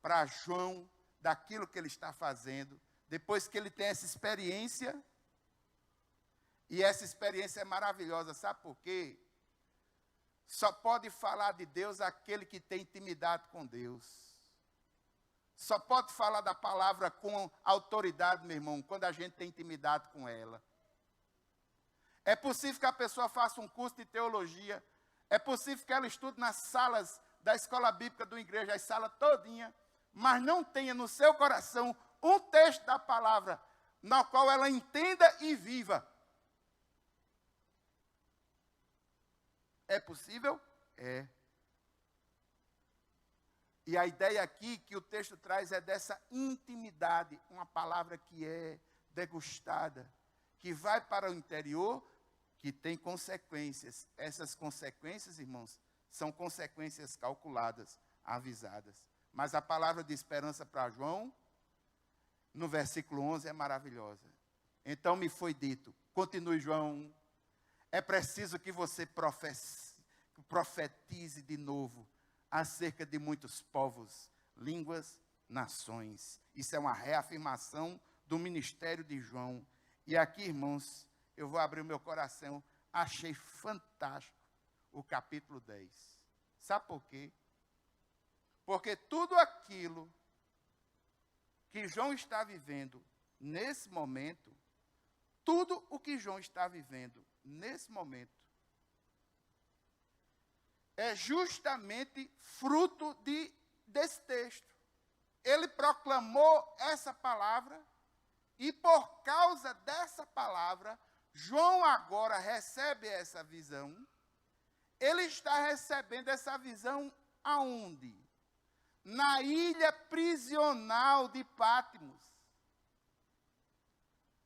para João daquilo que ele está fazendo, depois que ele tem essa experiência, e essa experiência é maravilhosa, sabe por quê? Só pode falar de Deus aquele que tem intimidade com Deus. Só pode falar da palavra com autoridade, meu irmão, quando a gente tem intimidade com ela. É possível que a pessoa faça um curso de teologia, é possível que ela estude nas salas da escola bíblica da igreja, as salas todinha, mas não tenha no seu coração um texto da palavra, na qual ela entenda e viva. É possível? É. E a ideia aqui que o texto traz é dessa intimidade, uma palavra que é degustada, que vai para o interior, que tem consequências. Essas consequências, irmãos, são consequências calculadas, avisadas. Mas a palavra de esperança para João, no versículo 11, é maravilhosa. Então me foi dito, continue João, é preciso que você profetize de novo acerca de muitos povos, línguas, nações. Isso é uma reafirmação do ministério de João. E aqui, irmãos, eu vou abrir o meu coração. Achei fantástico o capítulo 10. Sabe por quê? Porque tudo aquilo que João está vivendo nesse momento, tudo o que João está vivendo nesse momento, é justamente fruto desse texto. Ele proclamou essa palavra, e por causa dessa palavra, João agora recebe essa visão. Ele está recebendo essa visão aonde? Na ilha prisional de Patmos.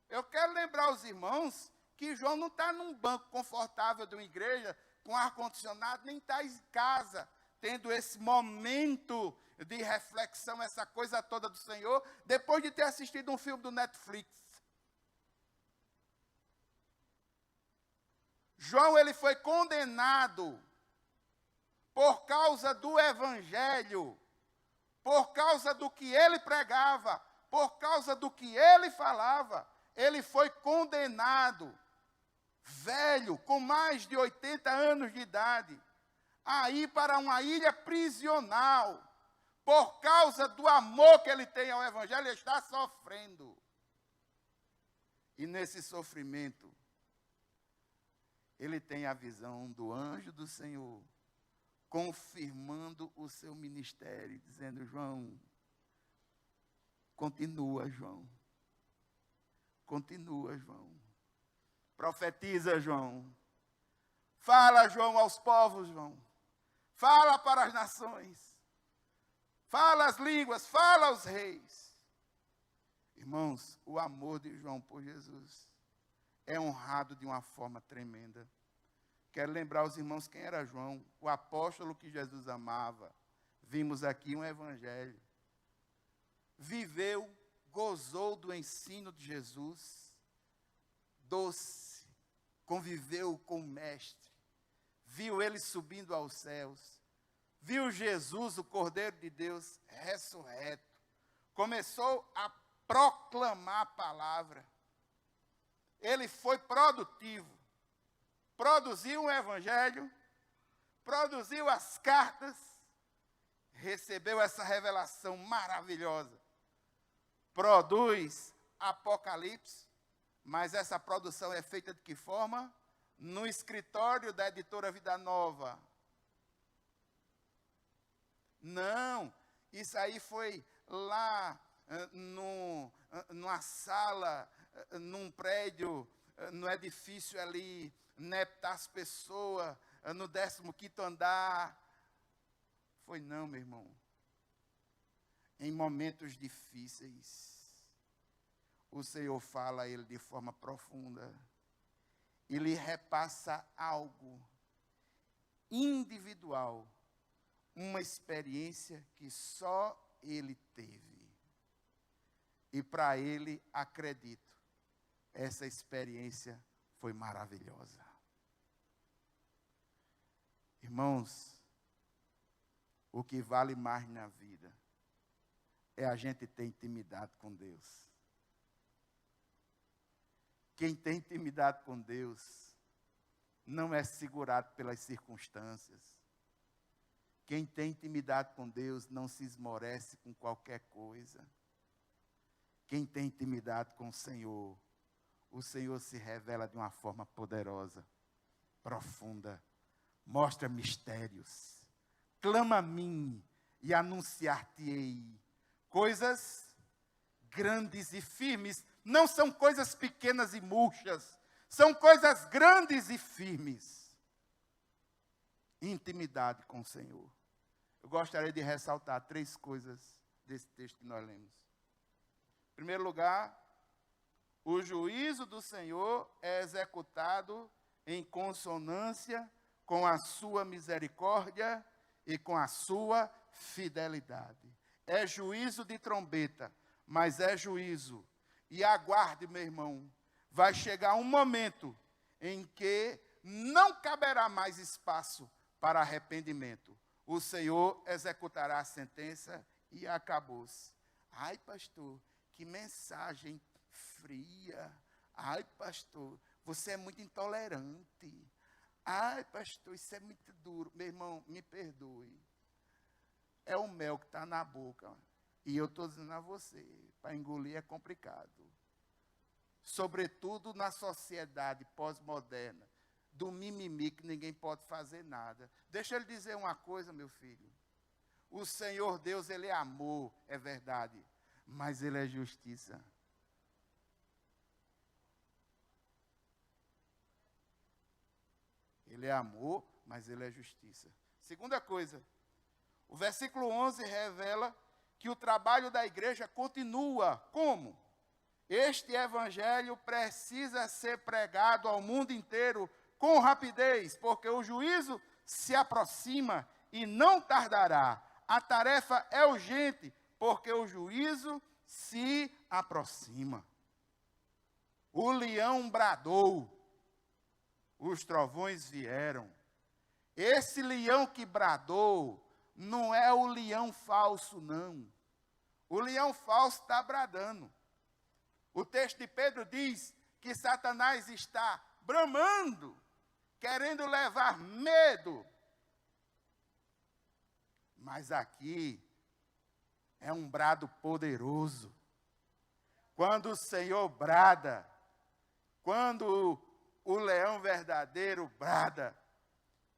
Eu quero lembrar os irmãos que João não está num banco confortável de uma igreja, com ar-condicionado, nem está em casa, tendo esse momento de reflexão, essa coisa toda do Senhor, depois de ter assistido um filme do Netflix. João, ele foi condenado por causa do Evangelho, por causa do que ele pregava, por causa do que ele falava. ele foi condenado, velho, com mais de 80 anos de idade, a ir para uma ilha prisional, por causa do amor que ele tem ao Evangelho, ele está sofrendo. E nesse sofrimento, ele tem a visão do anjo do Senhor, confirmando o seu ministério, dizendo: João, continua, João. Continua, João. Profetiza, João. Fala, João, aos povos, João. Fala para as nações. Fala as línguas, fala aos reis. Irmãos, o amor de João por Jesus é honrado de uma forma tremenda. Quero lembrar os irmãos quem era João, o apóstolo que Jesus amava. Vimos aqui um evangelho. Viveu, gozou do ensino de Jesus, doce, conviveu com o mestre, viu ele subindo aos céus, viu Jesus, o Cordeiro de Deus, ressurreto, começou a proclamar a palavra. Ele foi produtivo, produziu um evangelho, produziu as cartas, recebeu essa revelação maravilhosa, produz Apocalipse, mas essa produção é feita de que forma? No escritório da editora Vida Nova. Não, isso aí foi lá numa sala, num prédio, no edifício ali, Neptas Pessoa, no 15º andar. Foi não, meu irmão. Em momentos difíceis, o Senhor fala a ele de forma profunda. E lhe repassa algo individual, uma experiência que só ele teve. E para ele, acredito, essa experiência foi maravilhosa. Irmãos, o que vale mais na vida é a gente ter intimidade com Deus. Quem tem intimidade com Deus não é segurado pelas circunstâncias. Quem tem intimidade com Deus não se esmorece com qualquer coisa. Quem tem intimidade com o Senhor se revela de uma forma poderosa, profunda, mostra mistérios. Clama a mim e anunciar-te-ei coisas grandes e firmes. Não são coisas pequenas e murchas, são coisas grandes e firmes. Intimidade com o Senhor. Eu gostaria de ressaltar 3 coisas desse texto que nós lemos. Em primeiro lugar, o juízo do Senhor é executado em consonância com a sua misericórdia e com a sua fidelidade. É juízo de trombeta, mas é juízo. E aguarde, meu irmão, vai chegar um momento em que não caberá mais espaço para arrependimento. O Senhor executará a sentença e acabou-se. Ai, pastor, que mensagem fria. Ai, pastor, você é muito intolerante. Ai, pastor, isso é muito duro. Meu irmão, me perdoe. É o mel que está na boca. E eu estou dizendo a você, para engolir é complicado. Sobretudo na sociedade pós-moderna, do mimimi que ninguém pode fazer nada. Deixa eu lhe dizer uma coisa, meu filho. O Senhor Deus, Ele é amor, é verdade, mas Ele é justiça. Ele é amor, mas Ele é justiça. Segunda coisa, o versículo 11 revela que o trabalho da igreja continua. Como? Este evangelho precisa ser pregado ao mundo inteiro com rapidez, porque o juízo se aproxima e não tardará. A tarefa é urgente, porque o juízo se aproxima. O leão bradou, os trovões vieram. Esse leão que bradou não é o leão falso, não. O leão falso está bradando. O texto de Pedro diz que Satanás está bramando, querendo levar medo. Mas aqui é um brado poderoso. Quando o Senhor brada, quando o leão verdadeiro brada,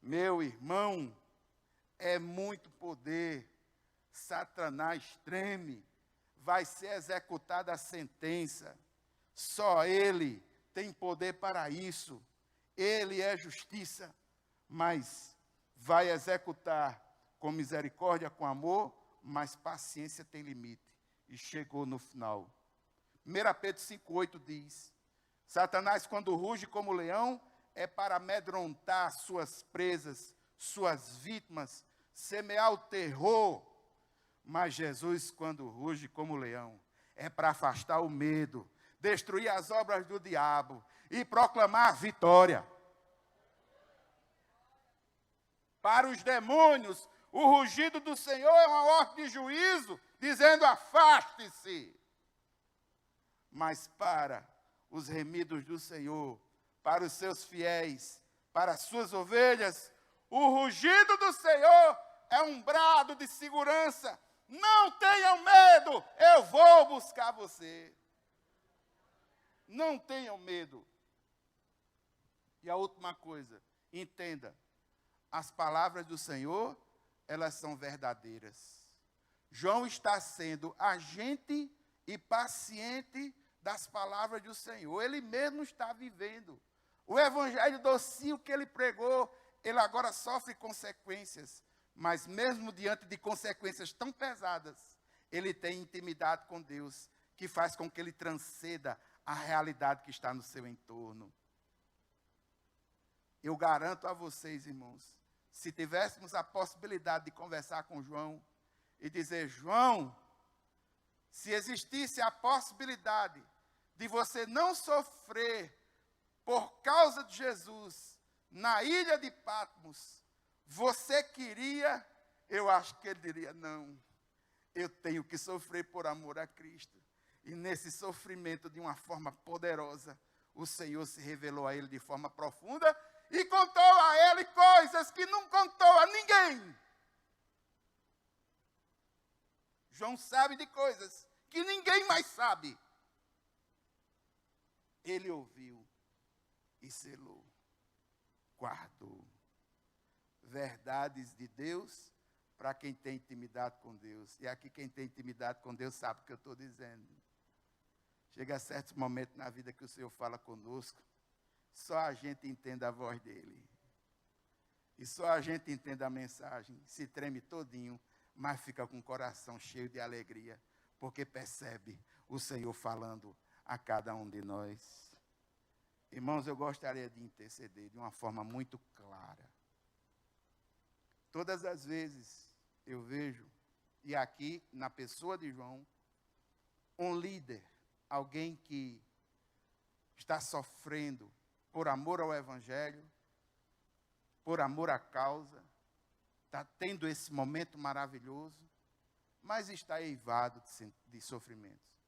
meu irmão, é muito poder. Satanás treme, vai ser executada a sentença. Só ele tem poder para isso. Ele é justiça, mas vai executar com misericórdia, com amor, mas paciência tem limite. E chegou no final. 1 Pedro 5,8 diz: Satanás, quando ruge como leão, é para amedrontar suas presas, suas vítimas, semear o terror. Mas Jesus, quando ruge como leão, é para afastar o medo, destruir as obras do diabo e proclamar a vitória. Para os demônios, o rugido do Senhor é uma ordem de juízo, dizendo: afaste-se. Mas para os remidos do Senhor, para os seus fiéis, para as suas ovelhas, o rugido do Senhor é um brado de segurança. Não tenham medo, eu vou buscar você. Não tenham medo. E a última coisa, entenda, as palavras do Senhor, elas são verdadeiras. João está sendo agente e paciente das palavras do Senhor. Ele mesmo está vivendo. O evangelho docinho que ele pregou, ele agora sofre consequências. Mas mesmo diante de consequências tão pesadas, ele tem intimidade com Deus, que faz com que ele transcenda a realidade que está no seu entorno. Eu garanto a vocês, irmãos, se tivéssemos a possibilidade de conversar com João e dizer: João, se existisse a possibilidade de você não sofrer por causa de Jesus na ilha de Patmos, você queria? Eu acho que ele diria: não, eu tenho que sofrer por amor a Cristo. E nesse sofrimento, de uma forma poderosa, o Senhor se revelou a ele de forma profunda e contou a ele coisas que não contou a ninguém. João sabe de coisas que ninguém mais sabe. Ele ouviu e selou, guardou. Verdades de Deus para quem tem intimidade com Deus. E aqui quem tem intimidade com Deus sabe o que eu estou dizendo. Chega a certos momentos na vida que o Senhor fala conosco, só a gente entende a voz dele. E só a gente entende a mensagem, se treme todinho, mas fica com o coração cheio de alegria, porque percebe o Senhor falando a cada um de nós. Irmãos, eu gostaria de interceder de uma forma muito clara. Todas as vezes eu vejo, e aqui na pessoa de João, um líder, alguém que está sofrendo por amor ao Evangelho, por amor à causa, está tendo esse momento maravilhoso, mas está eivado de sofrimentos.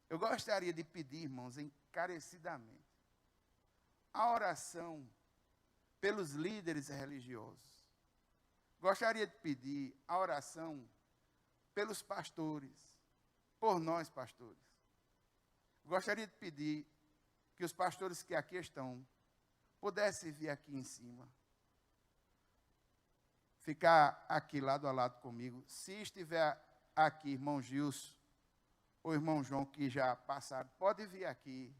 Eu gostaria de pedir, irmãos, encarecidamente, a oração pelos líderes religiosos. Gostaria de pedir a oração pelos pastores, por nós pastores. Gostaria de pedir que os pastores que aqui estão pudessem vir aqui em cima, ficar aqui lado a lado comigo. Se estiver aqui, irmão Gilson, ou irmão João, que já passaram, pode vir aqui.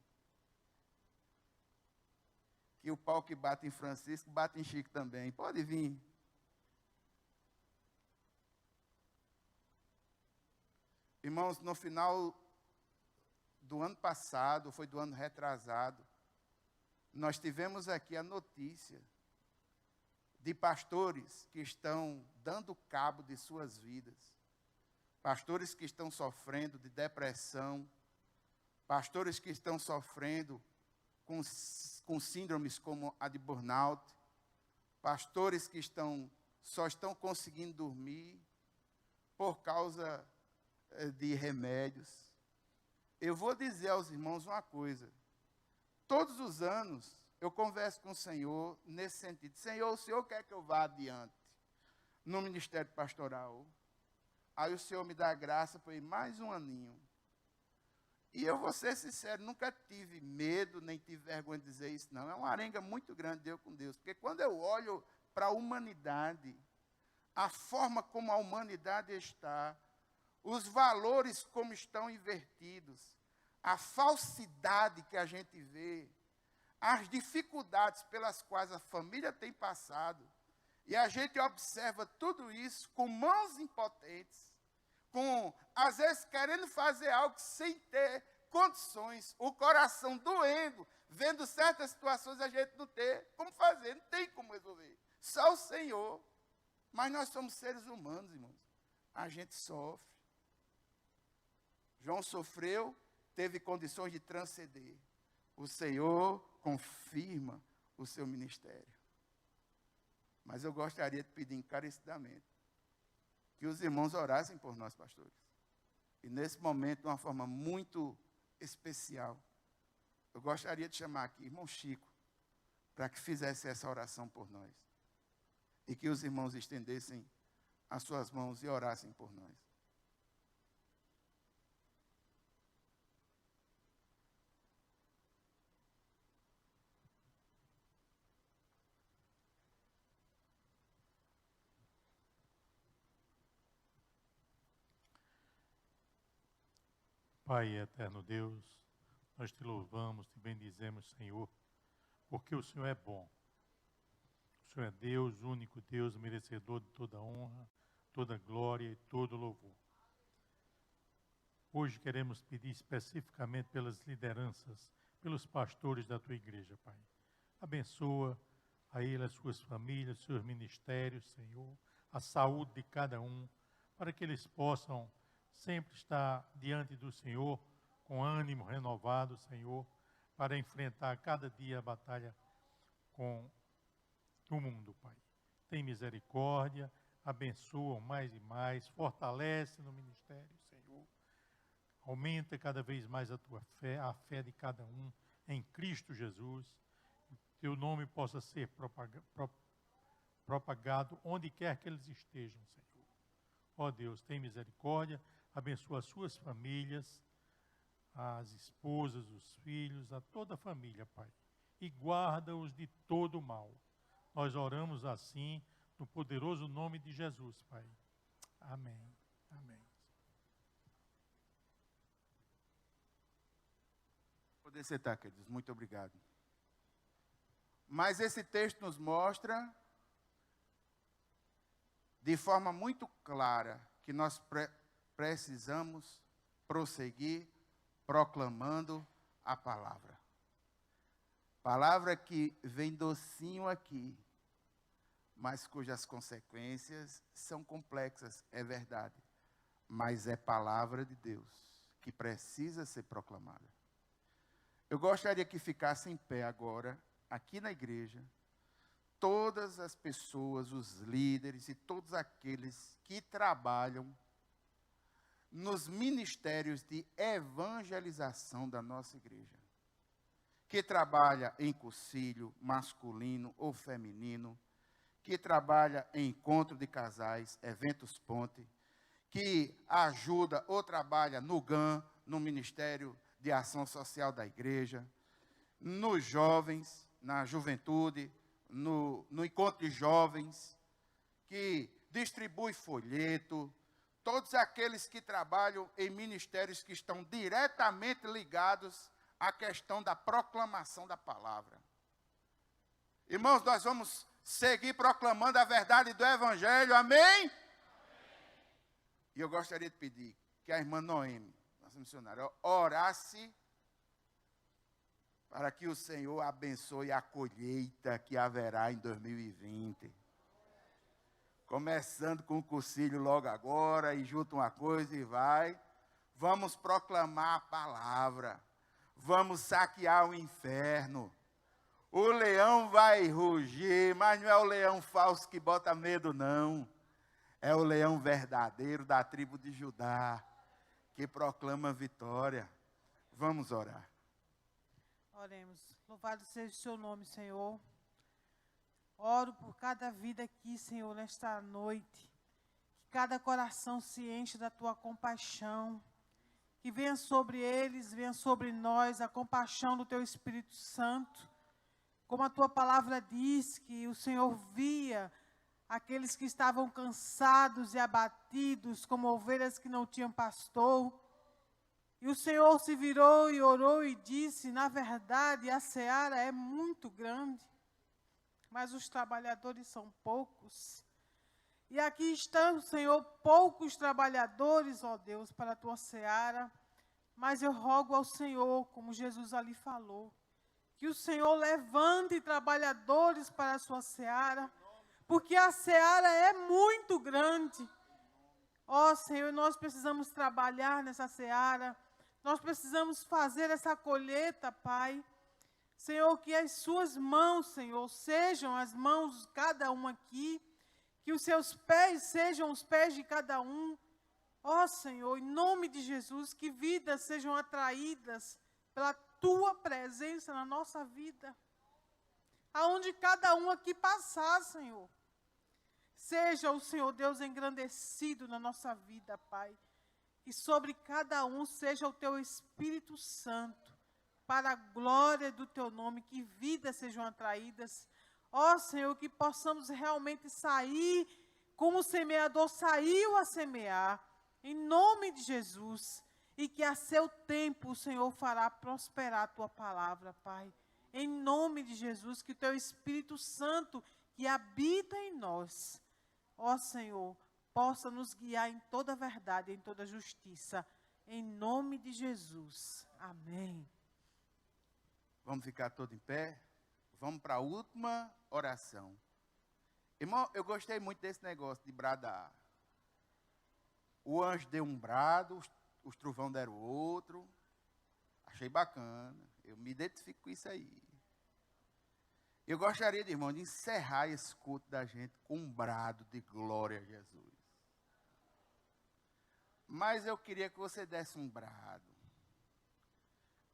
Que o pau que bate em Francisco, bate em Chico também. Pode vir. Irmãos, no final do ano passado, foi do ano retrasado, nós tivemos aqui a notícia de pastores que estão dando cabo de suas vidas, pastores que estão sofrendo de depressão, pastores que estão sofrendo com síndromes como a de burnout, pastores que só estão conseguindo dormir por causa de remédios. Eu vou dizer aos irmãos uma coisa. Todos os anos eu converso com o Senhor nesse sentido. Senhor, o Senhor quer que eu vá adiante no ministério pastoral? Aí o Senhor me dá a graça para ir mais um aninho. E eu vou ser sincero, nunca tive medo, nem tive vergonha de dizer isso, não. É uma arenga muito grande eu com Deus. Porque quando eu olho para a humanidade, a forma como a humanidade está, os valores como estão invertidos, a falsidade que a gente vê, as dificuldades pelas quais a família tem passado, e a gente observa tudo isso com mãos impotentes, às vezes querendo fazer algo sem ter condições, o coração doendo, vendo certas situações a gente não ter como fazer, não tem como resolver. Só o Senhor. Mas nós somos seres humanos, irmãos. A gente sofre. João sofreu, teve condições de transcender. O Senhor confirma o seu ministério. Mas eu gostaria de pedir encarecidamente que os irmãos orassem por nós, pastores. E nesse momento, de uma forma muito especial, eu gostaria de chamar aqui irmão Chico, para que fizesse essa oração por nós. E que os irmãos estendessem as suas mãos e orassem por nós. Pai eterno Deus, nós te louvamos, te bendizemos, Senhor, porque o Senhor é bom. O Senhor é Deus, único Deus, merecedor de toda honra, toda glória e todo louvor. Hoje queremos pedir especificamente pelas lideranças, pelos pastores da tua igreja, Pai. Abençoa a ele, as suas famílias, seus ministérios, Senhor, a saúde de cada um, para que eles possam sempre estar diante do Senhor, com ânimo renovado, Senhor, para enfrentar cada dia a batalha com o mundo, Pai. Tem misericórdia, abençoa mais e mais, fortalece no ministério, Senhor. Aumenta cada vez mais a tua fé, a fé de cada um em Cristo Jesus. Teu nome possa ser propagado onde quer que eles estejam, Senhor. Ó Deus, tem misericórdia, abençoa as suas famílias, as esposas, os filhos, a toda a família, Pai. E guarda-os de todo o mal. Nós oramos assim, no poderoso nome de Jesus, Pai. Amém. Amém. Poder sentar, queridos. Muito obrigado. Mas esse texto nos mostra, de forma muito clara, que nós precisamos prosseguir proclamando a palavra. Palavra que vem docinho aqui, mas cujas consequências são complexas, é verdade. Mas é palavra de Deus que precisa ser proclamada. Eu gostaria que ficasse em pé agora, aqui na igreja, todas as pessoas, os líderes e todos aqueles que trabalham nos ministérios de evangelização da nossa igreja, que trabalha em concílio masculino ou feminino, que trabalha em encontro de casais, eventos ponte, que ajuda ou trabalha no GAM, no Ministério de Ação Social da igreja, nos jovens, na juventude, no encontro de jovens, que distribui folheto, todos aqueles que trabalham em ministérios que estão diretamente ligados à questão da proclamação da palavra. Irmãos, nós vamos seguir proclamando a verdade do Evangelho, amém? Amém. E eu gostaria de pedir que a irmã Noemi, nossa missionária, orasse para que o Senhor abençoe a colheita que haverá em 2020. Começando com o concílio logo agora, e junta uma coisa e vai. Vamos proclamar a palavra. Vamos saquear o inferno. O leão vai rugir, mas não é o leão falso que bota medo, não. É o leão verdadeiro da tribo de Judá, que proclama vitória. Vamos orar. Oremos. Louvado seja o seu nome, Senhor. Oro por cada vida aqui, Senhor, nesta noite. Que cada coração se enche da tua compaixão. Que venha sobre eles, venha sobre nós a compaixão do teu Espírito Santo. Como a tua palavra diz, que o Senhor via aqueles que estavam cansados e abatidos, como ovelhas que não tinham pastor. E o Senhor se virou e orou e disse, na verdade, a seara é muito grande, mas os trabalhadores são poucos. E aqui estão, Senhor, poucos trabalhadores, ó Deus, para a tua seara, mas eu rogo ao Senhor, como Jesus ali falou, que o Senhor levante trabalhadores para a sua seara, porque a seara é muito grande. Ó Senhor, nós precisamos trabalhar nessa seara, nós precisamos fazer essa colheita, Pai. Senhor, que as suas mãos, Senhor, sejam as mãos de cada um aqui, que os seus pés sejam os pés de cada um. Ó Senhor, em nome de Jesus, que vidas sejam atraídas pela tua presença na nossa vida. Aonde cada um aqui passar, Senhor. Seja o Senhor Deus engrandecido na nossa vida, Pai. E sobre cada um seja o teu Espírito Santo, para a glória do teu nome, que vidas sejam atraídas. Ó Senhor, que possamos realmente sair, como o semeador saiu a semear, em nome de Jesus. E que a seu tempo o Senhor fará prosperar a tua palavra, Pai. Em nome de Jesus, que o teu Espírito Santo, que habita em nós, ó Senhor, possa nos guiar em toda a verdade, em toda a justiça. Em nome de Jesus. Amém. Vamos ficar todos em pé? Vamos para a última oração. Irmão, eu gostei muito desse negócio de bradar. O anjo deu um brado, os trovão deram outro. Achei bacana. Eu me identifico com isso aí. Eu gostaria, irmão, de encerrar esse culto da gente com um brado de glória a Jesus. Mas eu queria que você desse um brado.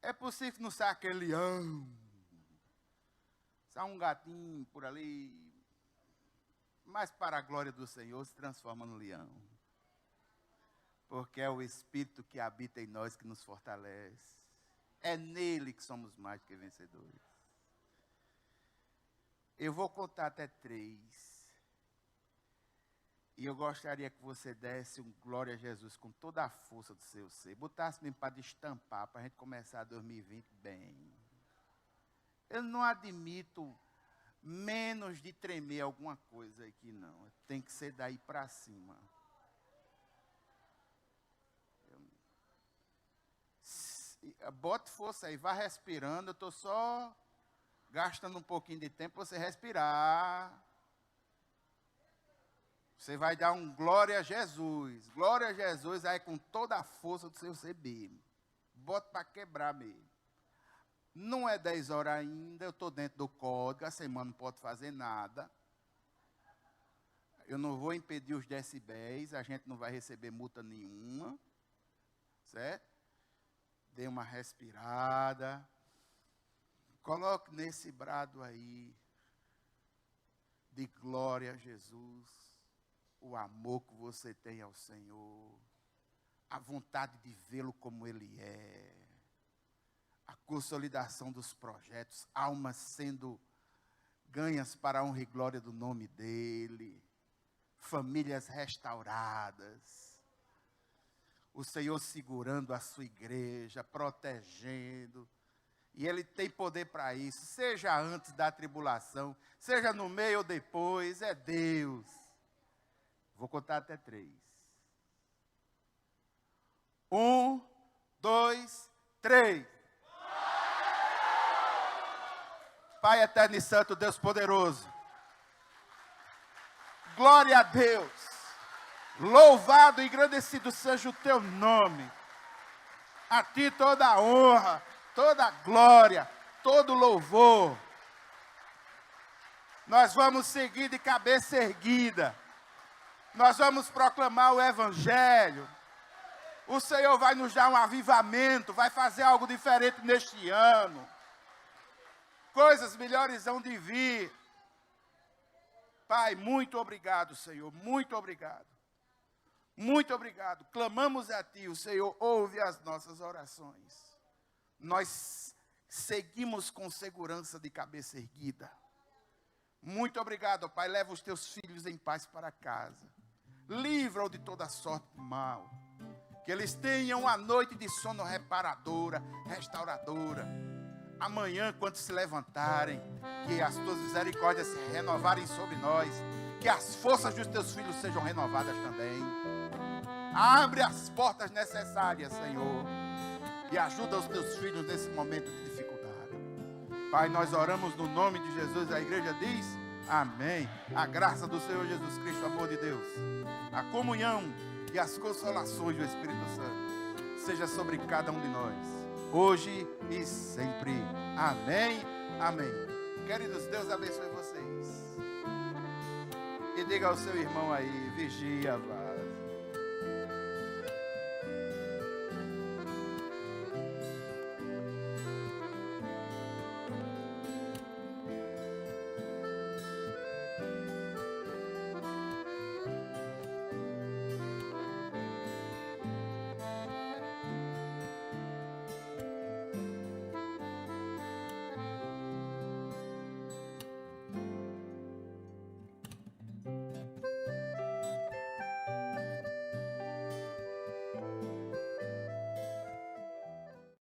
É possível que não saia aquele leão. Sai um gatinho por ali. Mas para a glória do Senhor se transforma no leão. Porque é o Espírito que habita em nós que nos fortalece. É nele que somos mais que vencedores. Eu vou contar até 3. E eu gostaria que você desse um glória a Jesus com toda a força do seu ser. Botasse mesmo para destampar, para a gente começar 2020 bem. Eu não admito menos de tremer alguma coisa aqui, não. Tem que ser daí para cima. Bote força aí, vá respirando. Eu estou só gastando um pouquinho de tempo para você respirar. Você vai dar um glória a Jesus. Glória a Jesus aí com toda a força do seu ser mesmo. Bota para quebrar mesmo. Não é 10 horas ainda, eu estou dentro do código, a semana não pode fazer nada. Eu não vou impedir os decibéis, a gente não vai receber multa nenhuma. Certo? Dê uma respirada. Coloque nesse brado aí de glória a Jesus. O amor que você tem ao Senhor, a vontade de vê-lo como Ele é, a consolidação dos projetos, almas sendo ganhas para a honra e glória do nome dEle, famílias restauradas, o Senhor segurando a sua igreja, protegendo, e Ele tem poder para isso, seja antes da tribulação, seja no meio ou depois, é Deus. Vou contar até 3. 1, 2, 3. Pai eterno e santo, Deus poderoso. Glória a Deus. Louvado e engrandecido seja o teu nome. A ti toda a honra, toda a glória, todo louvor. Nós vamos seguir de cabeça erguida. Nós vamos proclamar o Evangelho. O Senhor vai nos dar um avivamento, vai fazer algo diferente neste ano. Coisas melhores hão de vir. Pai, muito obrigado, Senhor, muito obrigado. Muito obrigado. Clamamos a Ti, o Senhor ouve as nossas orações. Nós seguimos com segurança de cabeça erguida. Muito obrigado, Pai. Leva os Teus filhos em paz para casa. Livra-o de toda sorte de mal. Que eles tenham uma noite de sono reparadora, restauradora. Amanhã, quando se levantarem, que as Tuas misericórdias se renovarem sobre nós. Que as forças dos Teus filhos sejam renovadas também. Abre as portas necessárias, Senhor. E ajuda os Teus filhos nesse momento de dificuldade. Pai, nós oramos no nome de Jesus. A igreja diz, amém. A graça do Senhor Jesus Cristo, o amor de Deus, a comunhão e as consolações do Espírito Santo seja sobre cada um de nós, hoje e sempre. Amém, amém. Queridos, Deus abençoe vocês. E diga ao seu irmão aí, vigia a vaza.